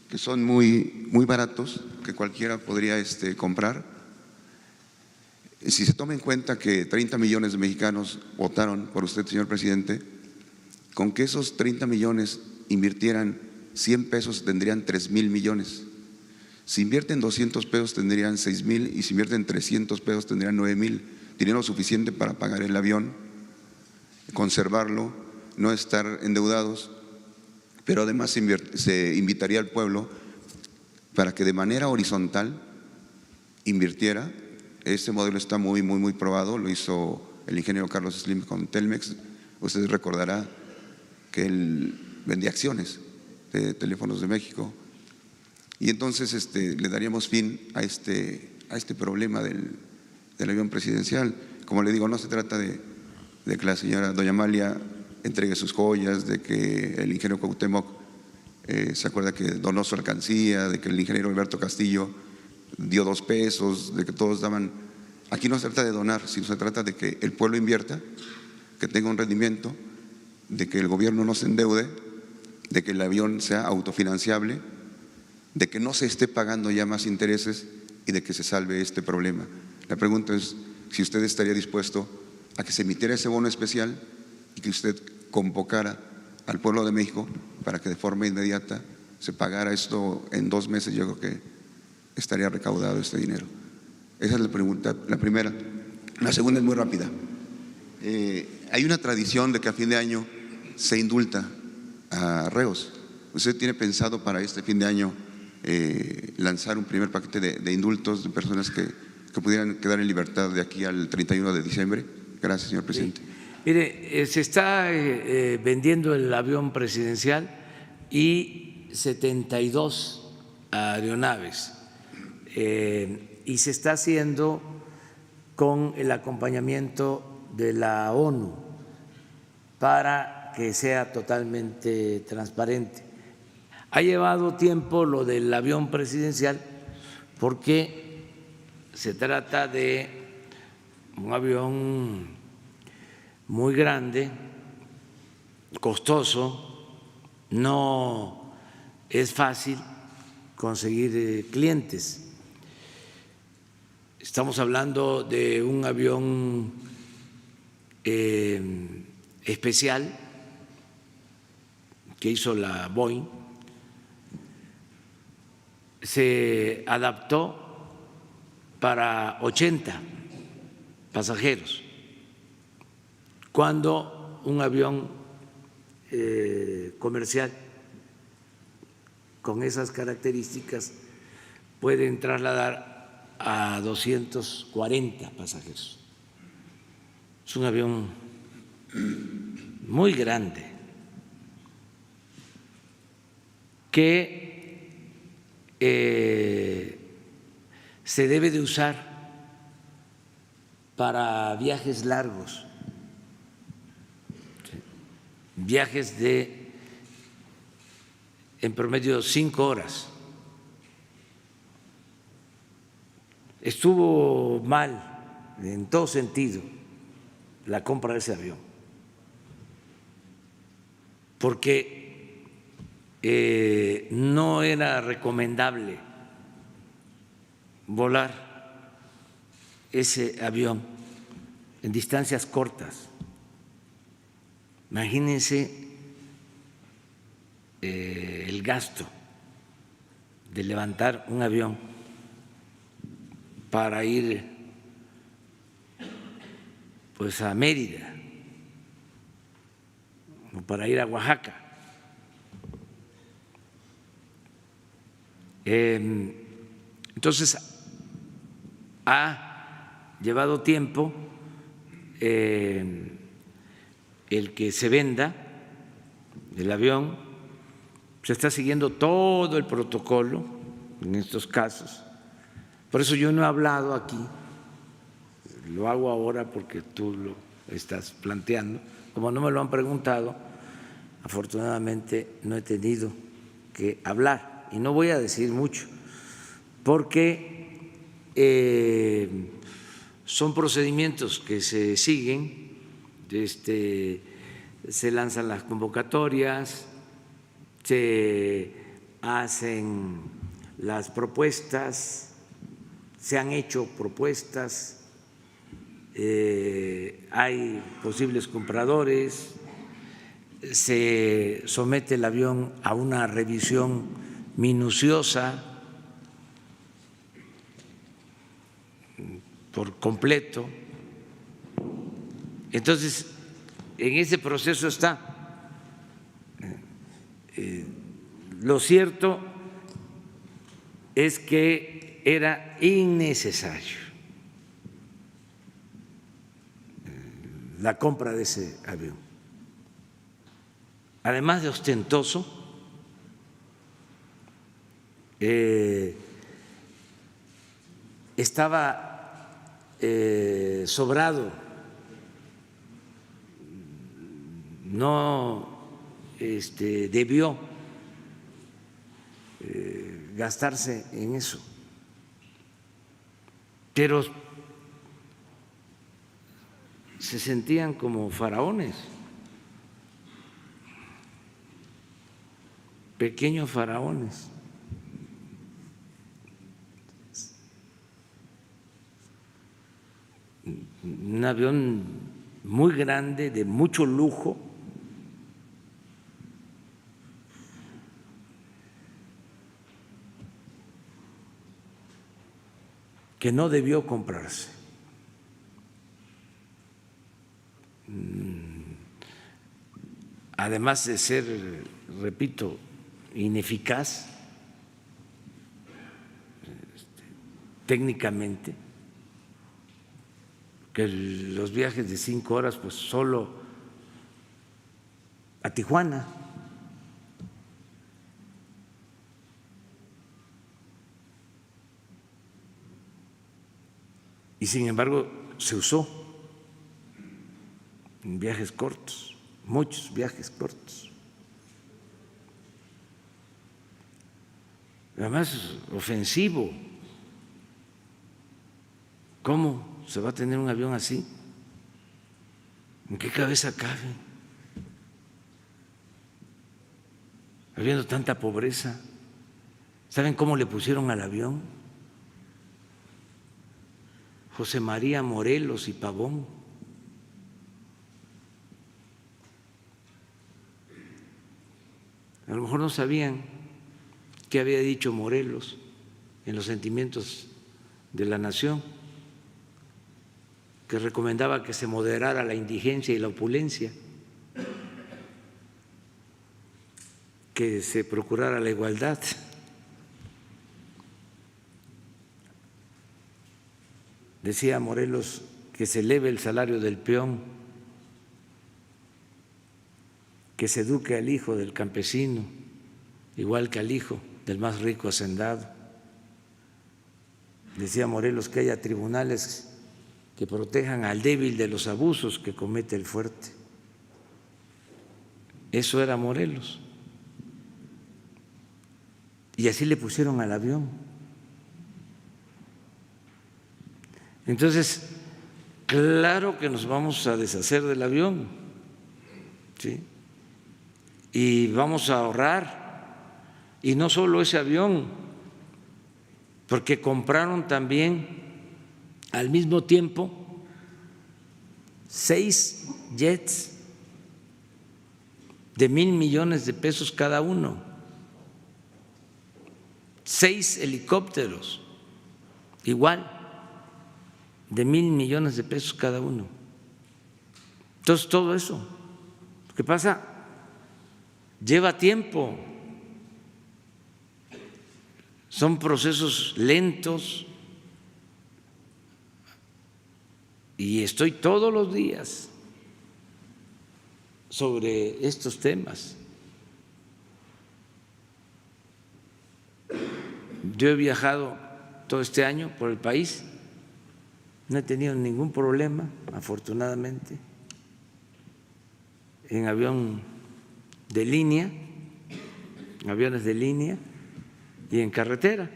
que son muy baratos, que cualquiera podría comprar. Si se toma en cuenta que 30 millones de mexicanos votaron por usted, señor presidente, con que esos 30 millones invirtieran 100 pesos tendrían 3,000 millones. Si invierten 200 pesos tendrían 6,000 y si invierten 300 pesos tendrían 9,000. Dinero suficiente para pagar el avión, conservarlo, no estar endeudados, pero además se invitaría al pueblo para que de manera horizontal invirtiera. Este modelo está muy probado, lo hizo el ingeniero Carlos Slim con Telmex. Usted recordará que él vendía acciones de Teléfonos de México y entonces le daríamos fin a este problema del avión presidencial. Como le digo, no se trata de que la señora doña Amalia entregue sus joyas, de que el ingeniero Cuauhtémoc se acuerda que donó su alcancía, de que el ingeniero Alberto Castillo dio 2 pesos, de que todos daban. Aquí no se trata de donar, sino se trata de que el pueblo invierta, que tenga un rendimiento, de que el gobierno no se endeude, de que el avión sea autofinanciable, de que no se esté pagando ya más intereses y de que se salve este problema. La pregunta es si usted estaría dispuesto a que se emitiera ese bono especial y que usted convocara al pueblo de México para que de forma inmediata se pagara esto. En 2 meses yo creo que estaría recaudado este dinero. Esa es la pregunta, la primera. La segunda es muy rápida. Hay una tradición de que a fin de año se indulta a reos. ¿Usted tiene pensado para este fin de año lanzar un primer paquete de indultos de personas que pudieran quedar en libertad de aquí al 31 de diciembre? Gracias, señor presidente. Sí. Mire, se está vendiendo el avión presidencial y 72 aeronaves y se está haciendo con el acompañamiento de la ONU para que sea totalmente transparente. Ha llevado tiempo lo del avión presidencial porque se trata de un avión muy grande, costoso, no es fácil conseguir clientes. Estamos hablando de un avión especial que hizo la Boeing, se adaptó para 80 pasajeros, cuando un avión comercial con esas características pueden trasladar a 240 pasajeros. Es un avión muy grande que se debe de usar para viajes largos, viajes de en promedio 5 horas. Estuvo mal en todo sentido la compra de ese avión, porque no era recomendable volar ese avión en distancias cortas. Imagínense el gasto de levantar un avión para ir pues a Mérida o para ir a Oaxaca. Entonces ha llevado tiempo el que se venda el avión, se está siguiendo todo el protocolo en estos casos. Por eso yo no he hablado aquí, lo hago ahora porque tú lo estás planteando. Como no me lo han preguntado, afortunadamente no he tenido que hablar y no voy a decir mucho porque son procedimientos que se siguen, se lanzan las convocatorias, se hacen las propuestas, se han hecho propuestas, hay posibles compradores, se somete el avión a una revisión minuciosa por completo. Entonces, en ese proceso está. Lo cierto es que era innecesario la compra de ese avión. Además de ostentoso, estaba sobrado, no debió gastarse en eso, pero se sentían como faraones, pequeños faraones. Un avión muy grande, de mucho lujo, que no debió comprarse. Además de ser, repito, ineficaz técnicamente, que los viajes de 5 horas, pues solo a Tijuana. Y sin embargo se usó en viajes cortos, muchos viajes cortos. Además, ofensivo. ¿Cómo se va a tener un avión así? ¿En qué cabeza cabe? Habiendo tanta pobreza. ¿Saben cómo le pusieron al avión? José María Morelos y Pavón. A lo mejor no sabían qué había dicho Morelos en los sentimientos de la nación, que recomendaba que se moderara la indigencia y la opulencia, que se procurara la igualdad. Decía Morelos que se eleve el salario del peón, que se eduque al hijo del campesino, igual que al hijo del más rico hacendado. Decía Morelos que haya tribunales que protejan al débil de los abusos que comete el fuerte. Eso era Morelos. Y así le pusieron al avión. Entonces, claro que nos vamos a deshacer del avión, ¿sí? Y vamos a ahorrar, y no solo ese avión, porque compraron también al mismo tiempo 6 jets de $1,000 millones cada uno, 6 helicópteros igual de $1,000 millones cada uno. Entonces, todo eso, lo que pasa, lleva tiempo, son procesos lentos, y estoy todos los días sobre estos temas. Yo he viajado todo este año por el país, no he tenido ningún problema, afortunadamente, en avión de línea, aviones de línea y en carretera.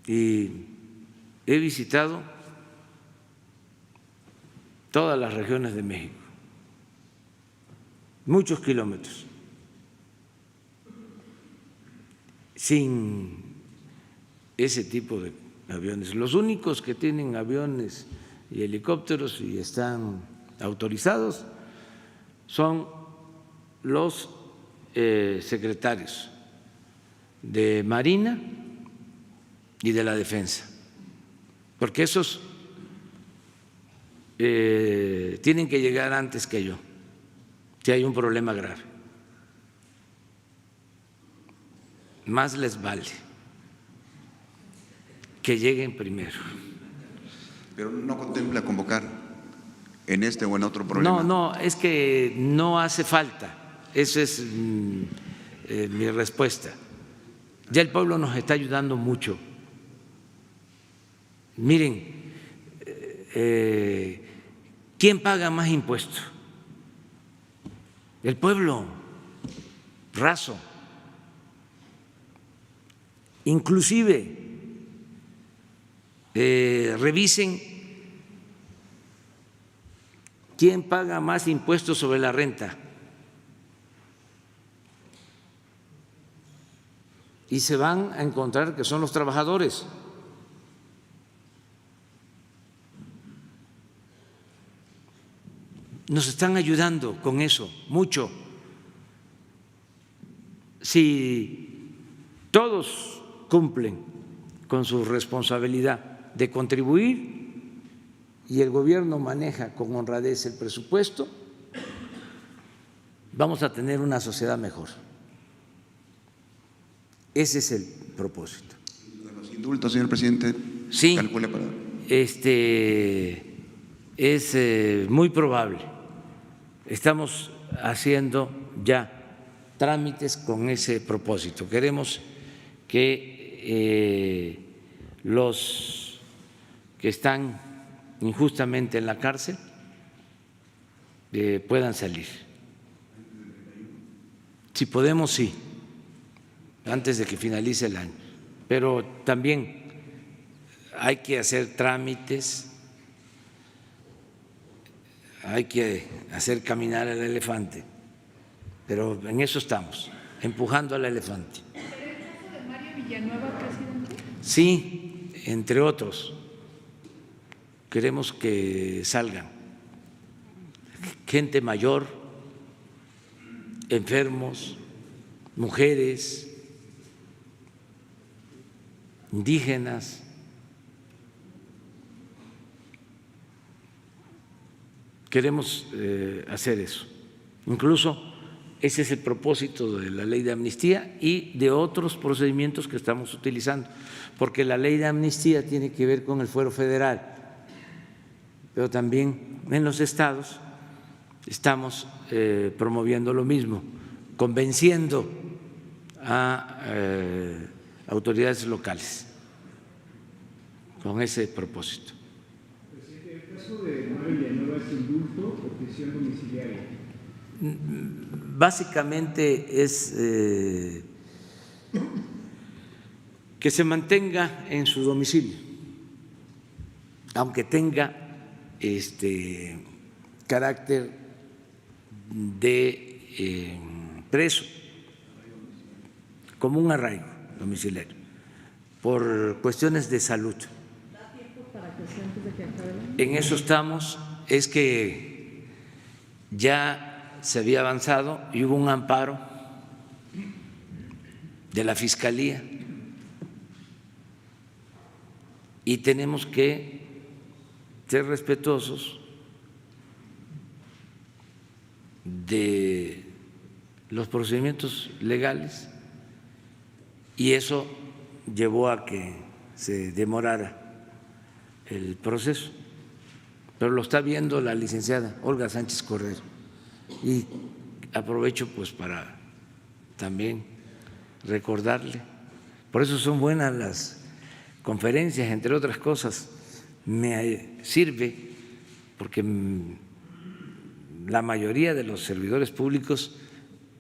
Y he visitado todas las regiones de México, muchos kilómetros, sin ese tipo de aviones. Los únicos que tienen aviones y helicópteros y están autorizados son los secretarios de Marina y de la Defensa, porque esos tienen que llegar antes que yo, si hay un problema grave. Más les vale que lleguen primero. Pero no contempla convocar en este o en otro problema. No, es que no hace falta. Esa es mi respuesta. Ya el pueblo nos está ayudando mucho. Miren, ¿quién paga más impuestos? El pueblo raso. Inclusive revisen quién paga más impuestos sobre la renta y se van a encontrar que son los trabajadores. Nos están ayudando con eso mucho. Si todos cumplen con su responsabilidad de contribuir y el gobierno maneja con honradez el presupuesto, vamos a tener una sociedad mejor. Ese es el propósito. De los indultos, señor presidente, sí, calcule para… es muy probable. Estamos haciendo ya trámites con ese propósito. Queremos que los que están injustamente en la cárcel puedan salir. Si podemos, sí, antes de que finalice el año. Pero también hay que hacer trámites, hay que hacer caminar al elefante, pero en eso estamos, empujando al elefante. ¿Será el caso de Mario Villanueva, presidente? Sí, entre otros. Queremos que salgan gente mayor, enfermos, mujeres, indígenas. Queremos hacer eso. Incluso ese es el propósito de la ley de amnistía y de otros procedimientos que estamos utilizando, porque la ley de amnistía tiene que ver con el fuero federal, pero también en los estados estamos promoviendo lo mismo, convenciendo a autoridades locales con ese propósito. ¿El caso de Mario Villanueva es indulto o prisión domiciliaria? Básicamente es que se mantenga en su domicilio, aunque tenga carácter de preso, como un arraigo domiciliario, por cuestiones de salud. ¿Da tiempo para que sea antes de que acabe el año? En eso estamos, es que ya se había avanzado y hubo un amparo de la Fiscalía y tenemos que ser respetuosos de los procedimientos legales y eso llevó a que se demorara el proceso, pero lo está viendo la licenciada Olga Sánchez Cordero y aprovecho pues para también recordarle. Por eso son buenas las conferencias, entre otras cosas. Me sirve porque la mayoría de los servidores públicos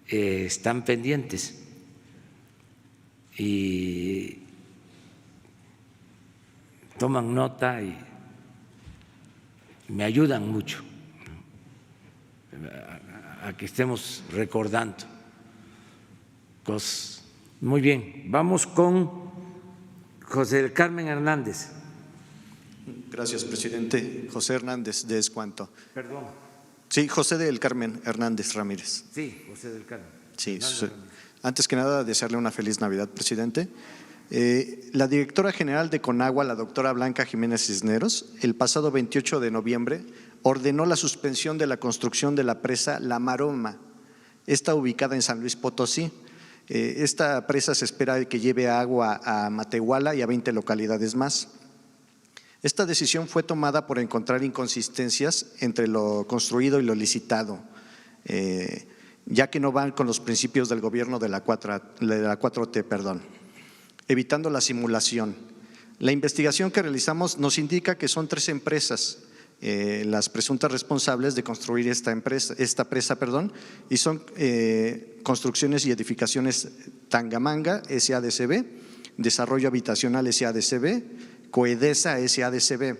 están pendientes y toman nota y me ayudan mucho a que estemos recordando cosas. Muy bien, vamos con José del Carmen Hernández. Gracias, presidente. José Hernández, de Escuanto. Perdón. Sí, José del Carmen Hernández Ramírez. Sí, José del Carmen. Sí, antes que nada, desearle una feliz Navidad, presidente. La directora general de Conagua, la doctora Blanca Jiménez Cisneros, el pasado 28 de noviembre ordenó la suspensión de la construcción de la presa La Maroma, esta ubicada en San Luis Potosí. Esta presa se espera que lleve agua a Matehuala y a 20 localidades más. Esta decisión fue tomada por encontrar inconsistencias entre lo construido y lo licitado, ya que no van con los principios del gobierno de la 4T, evitando la simulación. La investigación que realizamos nos indica que son 3 empresas las presuntas responsables de construir esta presa, y son Construcciones y Edificaciones Tangamanga, SADCB, Desarrollo Habitacional, SADCB, Coedesa, SADCB.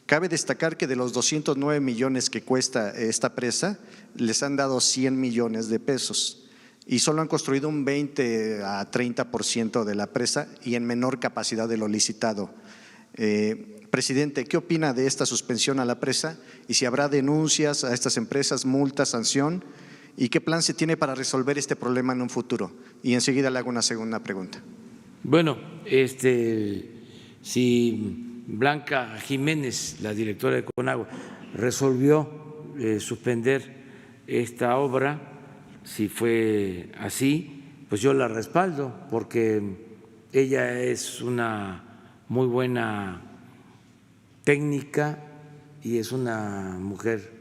Cabe destacar que de los 209 millones que cuesta esta presa, les han dado 100 millones de pesos y solo han construido un 20 a 30% de la presa y en menor capacidad de lo licitado. Presidente, ¿qué opina de esta suspensión a la presa y si habrá denuncias a estas empresas, multas, sanción? ¿Y qué plan se tiene para resolver este problema en un futuro? Y enseguida le hago una segunda pregunta. Bueno, si Blanca Jiménez, la directora de Conagua, resolvió suspender esta obra, si fue así, pues yo la respaldo porque ella es una muy buena técnica y es una mujer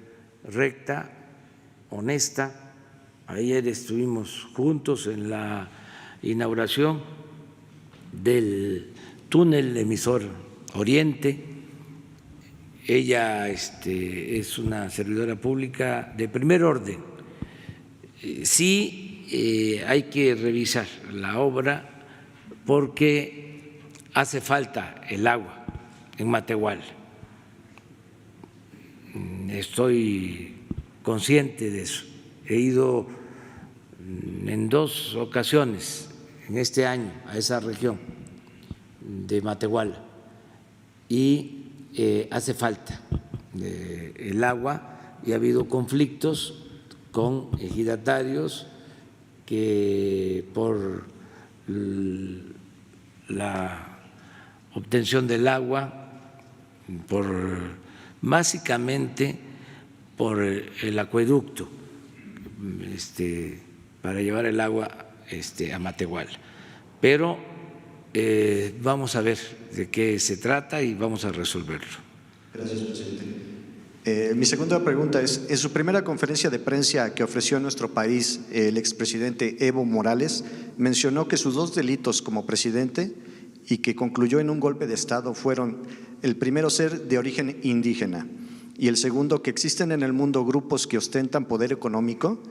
recta, honesta. Ayer estuvimos juntos en la inauguración del túnel emisor Oriente. Ella es una servidora pública de primer orden. Sí hay que revisar la obra porque hace falta el agua en Matehuala. Estoy consciente de eso. He ido en 2 ocasiones en este año a esa región de Matehuala y hace falta el agua y ha habido conflictos con ejidatarios que por la obtención del agua, básicamente por el acueducto para llevar el agua a Matehuala. Pero vamos a ver de qué se trata y vamos a resolverlo. Gracias, presidente. Mi segunda pregunta es, en su primera conferencia de prensa que ofreció a nuestro país, el expresidente Evo Morales mencionó que sus 2 delitos como presidente y que concluyó en un golpe de Estado fueron el primero ser de origen indígena y el segundo que existen en el mundo grupos que ostentan poder económico,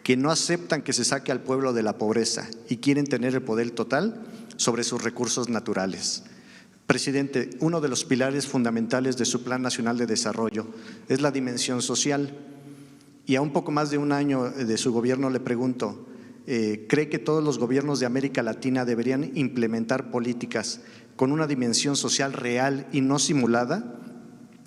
que no aceptan que se saque al pueblo de la pobreza y quieren tener el poder total sobre sus recursos naturales. Presidente, uno de los pilares fundamentales de su Plan Nacional de Desarrollo es la dimensión social y a un poco más de un año de su gobierno le pregunto, ¿cree que todos los gobiernos de América Latina deberían implementar políticas con una dimensión social real y no simulada,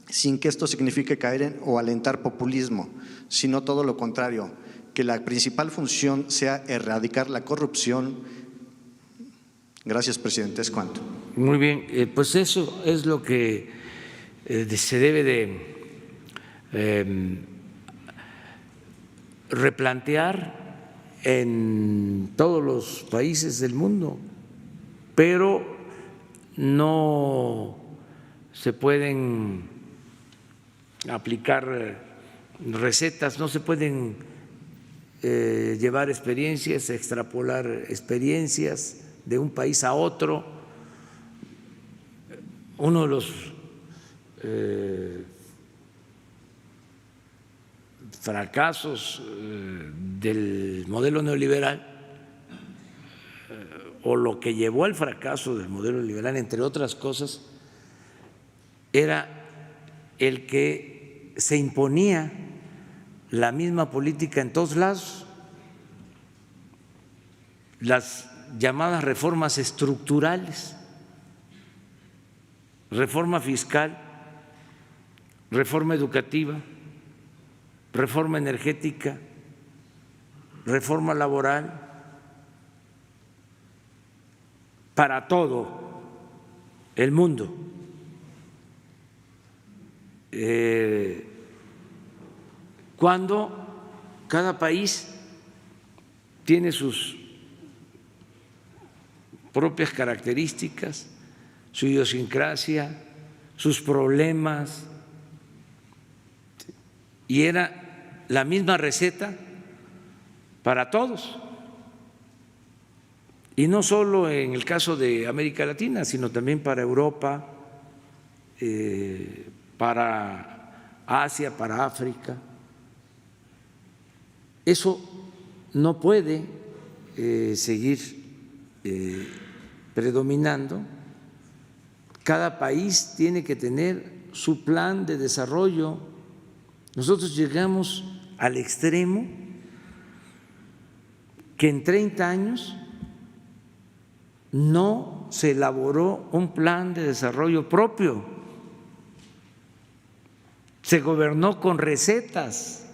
sin que esto signifique caer en o alentar populismo, sino todo lo contrario, que la principal función sea erradicar la corrupción? Gracias, presidente. Es cuanto. Muy bien, pues eso es lo que se debe de replantear en todos los países del mundo, pero no se pueden aplicar recetas, no se pueden llevar experiencias, extrapolar experiencias de un país a otro. Uno de los fracasos del modelo neoliberal, o lo que llevó al fracaso del modelo neoliberal, entre otras cosas, era el que se imponía la misma política en todos lados, las llamadas reformas estructurales, reforma fiscal, reforma educativa, reforma energética, reforma laboral, para todo el mundo. Cuando cada país tiene sus propias características, su idiosincrasia, sus problemas, y era la misma receta para todos. Y no solo en el caso de América Latina, sino también para Europa, para Asia, para África. Eso no puede seguir predominando. Cada país tiene que tener su plan de desarrollo. Nosotros llegamos al extremo que en 30 años no se elaboró un plan de desarrollo propio. Se gobernó con recetas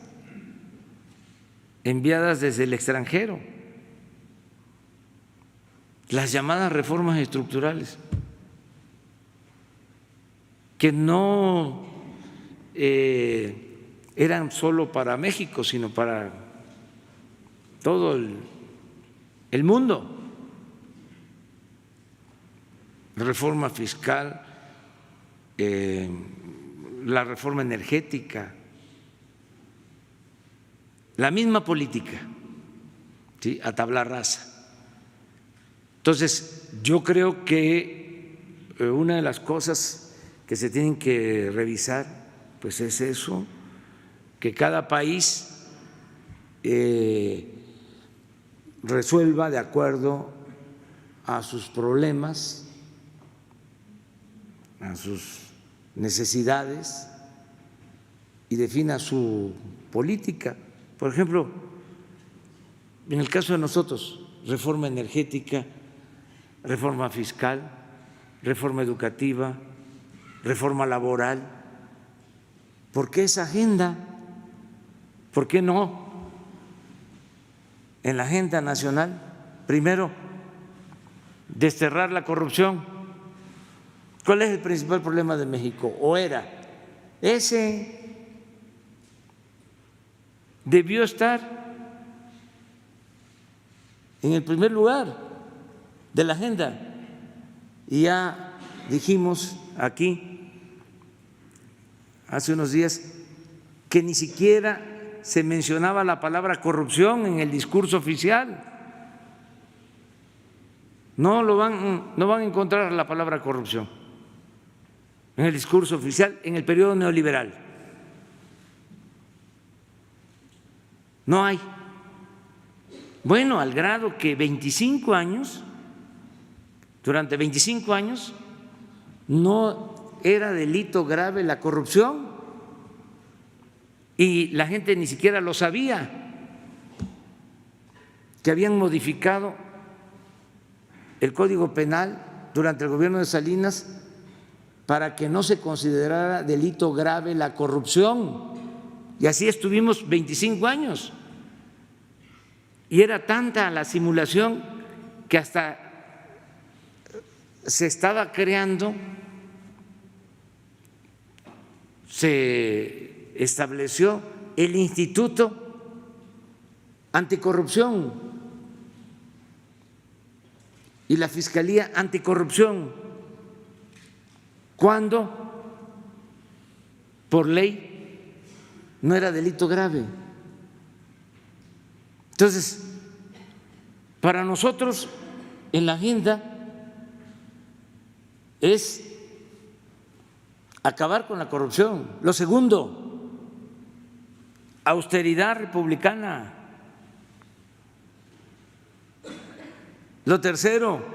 enviadas desde el extranjero, las llamadas reformas estructurales, que no eran solo para México, sino para todo el mundo. Reforma fiscal, la reforma energética, la misma política, ¿sí?, a tabla rasa. Entonces, yo creo que una de las cosas que se tienen que revisar, pues es eso, que cada país resuelva de acuerdo a sus problemas, a sus necesidades, y defina su política. Por ejemplo, en el caso de nosotros, reforma energética, reforma fiscal, reforma educativa, reforma laboral. ¿Por qué esa agenda? ¿Por qué no en la agenda nacional? Primero, desterrar la corrupción. ¿Cuál es el principal problema de México? ¿O era? Ese debió estar en el primer lugar de la agenda. Y ya dijimos aquí hace unos días que ni siquiera se mencionaba la palabra corrupción en el discurso oficial. No van a encontrar la palabra corrupción en el discurso oficial en el periodo neoliberal. No hay. Bueno, al grado que durante 25 años, no era delito grave la corrupción y la gente ni siquiera lo sabía, que habían modificado el Código Penal durante el gobierno de Salinas para que no se considerara delito grave la corrupción. Y así estuvimos 25 años. Y era tanta la simulación que hasta se estaba creando, se estableció el Instituto Anticorrupción y la Fiscalía Anticorrupción, cuando por ley no era delito grave. Entonces, para nosotros en la agenda es acabar con la corrupción. Lo segundo, austeridad republicana. Lo tercero,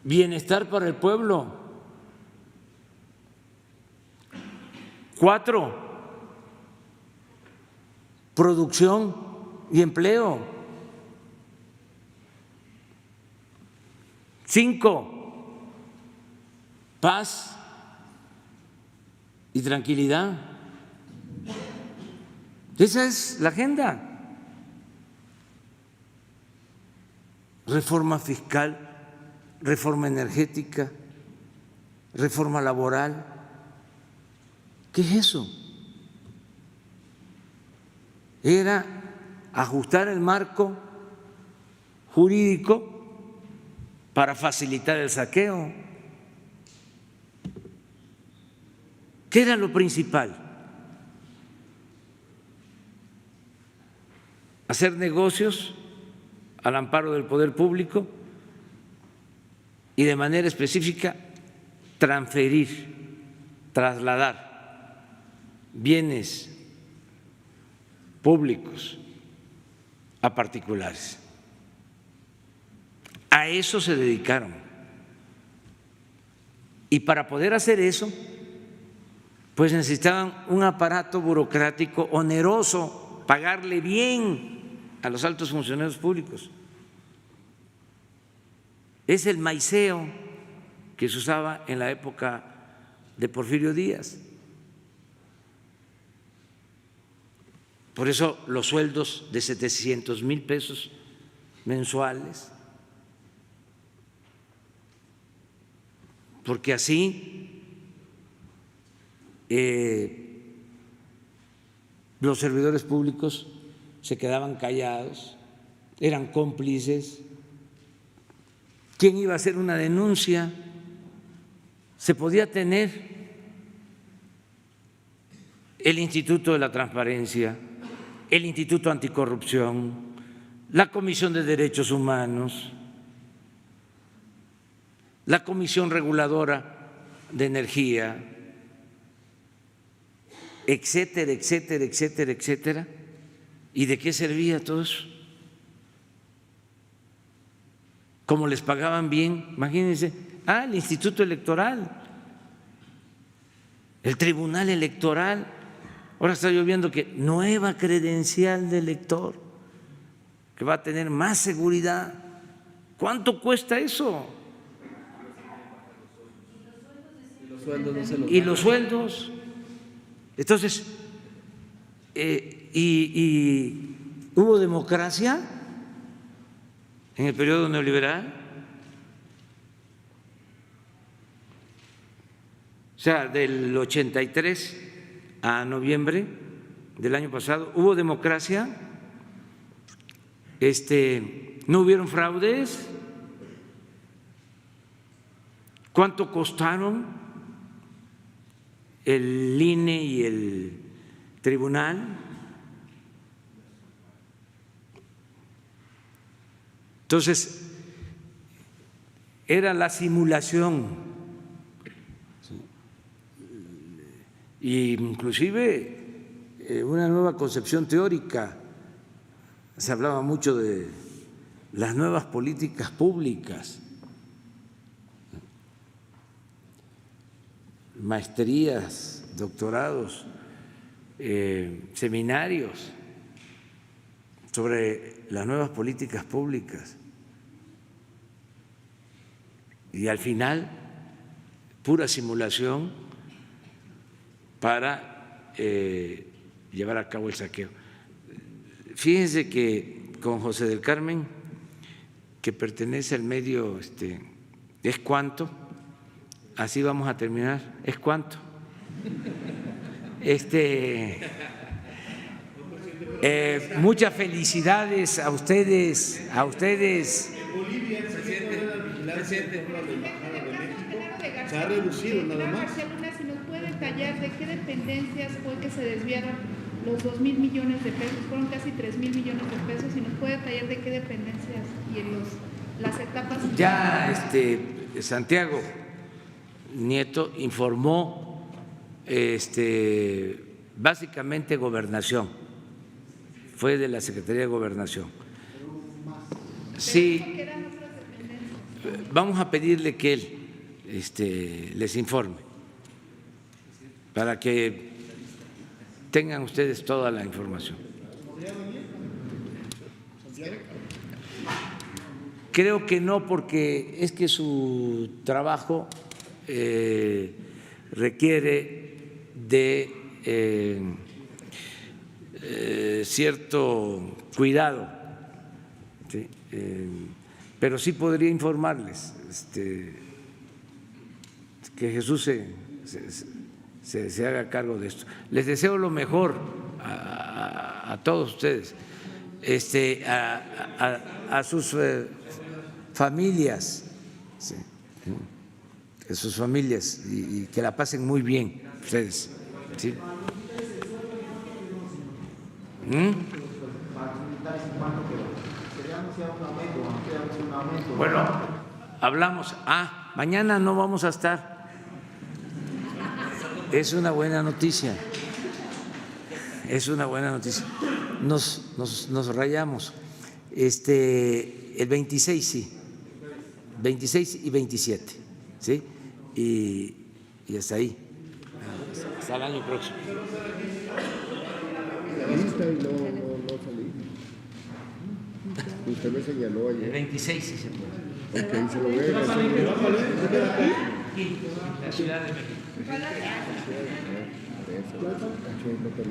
bienestar para el pueblo. 4, producción y empleo. 5, paz y tranquilidad. Esa es la agenda. Reforma fiscal, reforma energética, reforma laboral. ¿Qué es eso? Era ajustar el marco jurídico para facilitar el saqueo. ¿Qué era lo principal? Hacer negocios al amparo del poder público y de manera específica transferir, trasladar bienes públicos a particulares. A eso se dedicaron. Y para poder hacer eso, pues necesitaban un aparato burocrático oneroso, pagarle bien a los altos funcionarios públicos. Es el maiceo que se usaba en la época de Porfirio Díaz. Por eso los sueldos de 700,000 pesos mensuales, porque así los servidores públicos se quedaban callados, eran cómplices. ¿Quién iba a hacer una denuncia? Se podía tener el Instituto de la Transparencia, el Instituto Anticorrupción, la Comisión de Derechos Humanos, la Comisión Reguladora de Energía, etcétera, etcétera, etcétera, etcétera. ¿Y de qué servía todo eso? Como les pagaban bien, imagínense, el Instituto Electoral, el Tribunal Electoral. Ahora está yo viendo que nueva credencial de elector, que va a tener más seguridad. ¿Cuánto cuesta eso? Y los sueldos. Entonces, y hubo democracia en el periodo neoliberal. O sea, del 83 a noviembre del año pasado, hubo democracia, no hubieron fraudes. ¿Cuánto costaron el INE y el tribunal? Entonces, era la simulación. Y inclusive una nueva concepción teórica. Se hablaba mucho de las nuevas políticas públicas, maestrías, doctorados, seminarios sobre las nuevas políticas públicas. Y al final, pura simulación para llevar a cabo el saqueo. Fíjense que con José del Carmen, que pertenece al medio ¿Es cuánto? Así vamos a terminar. ¿Es cuánto? Muchas felicidades a ustedes, En Bolivia, el presidente de la vigilancia por la Embajada de México se ha reducido nada más. Marcelo Luna, si nos puede detallar de qué dependencias fue que se desviaron los 2,000 millones de pesos, fueron casi 3,000 millones de pesos, y nos puede detallar de qué dependencias y en las etapas. Ya Santiago Nieto informó básicamente Gobernación, fue de la Secretaría de Gobernación. Sí, vamos a pedirle que él les informe para que tengan ustedes toda la información. Creo que no, porque es que su trabajo requiere de cierto cuidado, ¿sí? Pero sí podría informarles que Jesús se haga cargo de esto. Les deseo lo mejor a todos ustedes, a sus familias, sí, a sus familias, y que la pasen muy bien ustedes. ¿Sí? Bueno, hablamos. Mañana no vamos a estar. Es una buena noticia. Es una buena noticia. Nos rayamos. El 26 sí. 26 y 27. ¿Sí? Y hasta ahí. Hasta el año próximo. Lista y no salí. Usted me señaló ayer. El 26 sí se puede. Ok, se lo voy a dejar. Aquí, en la Ciudad de México. Eso, no te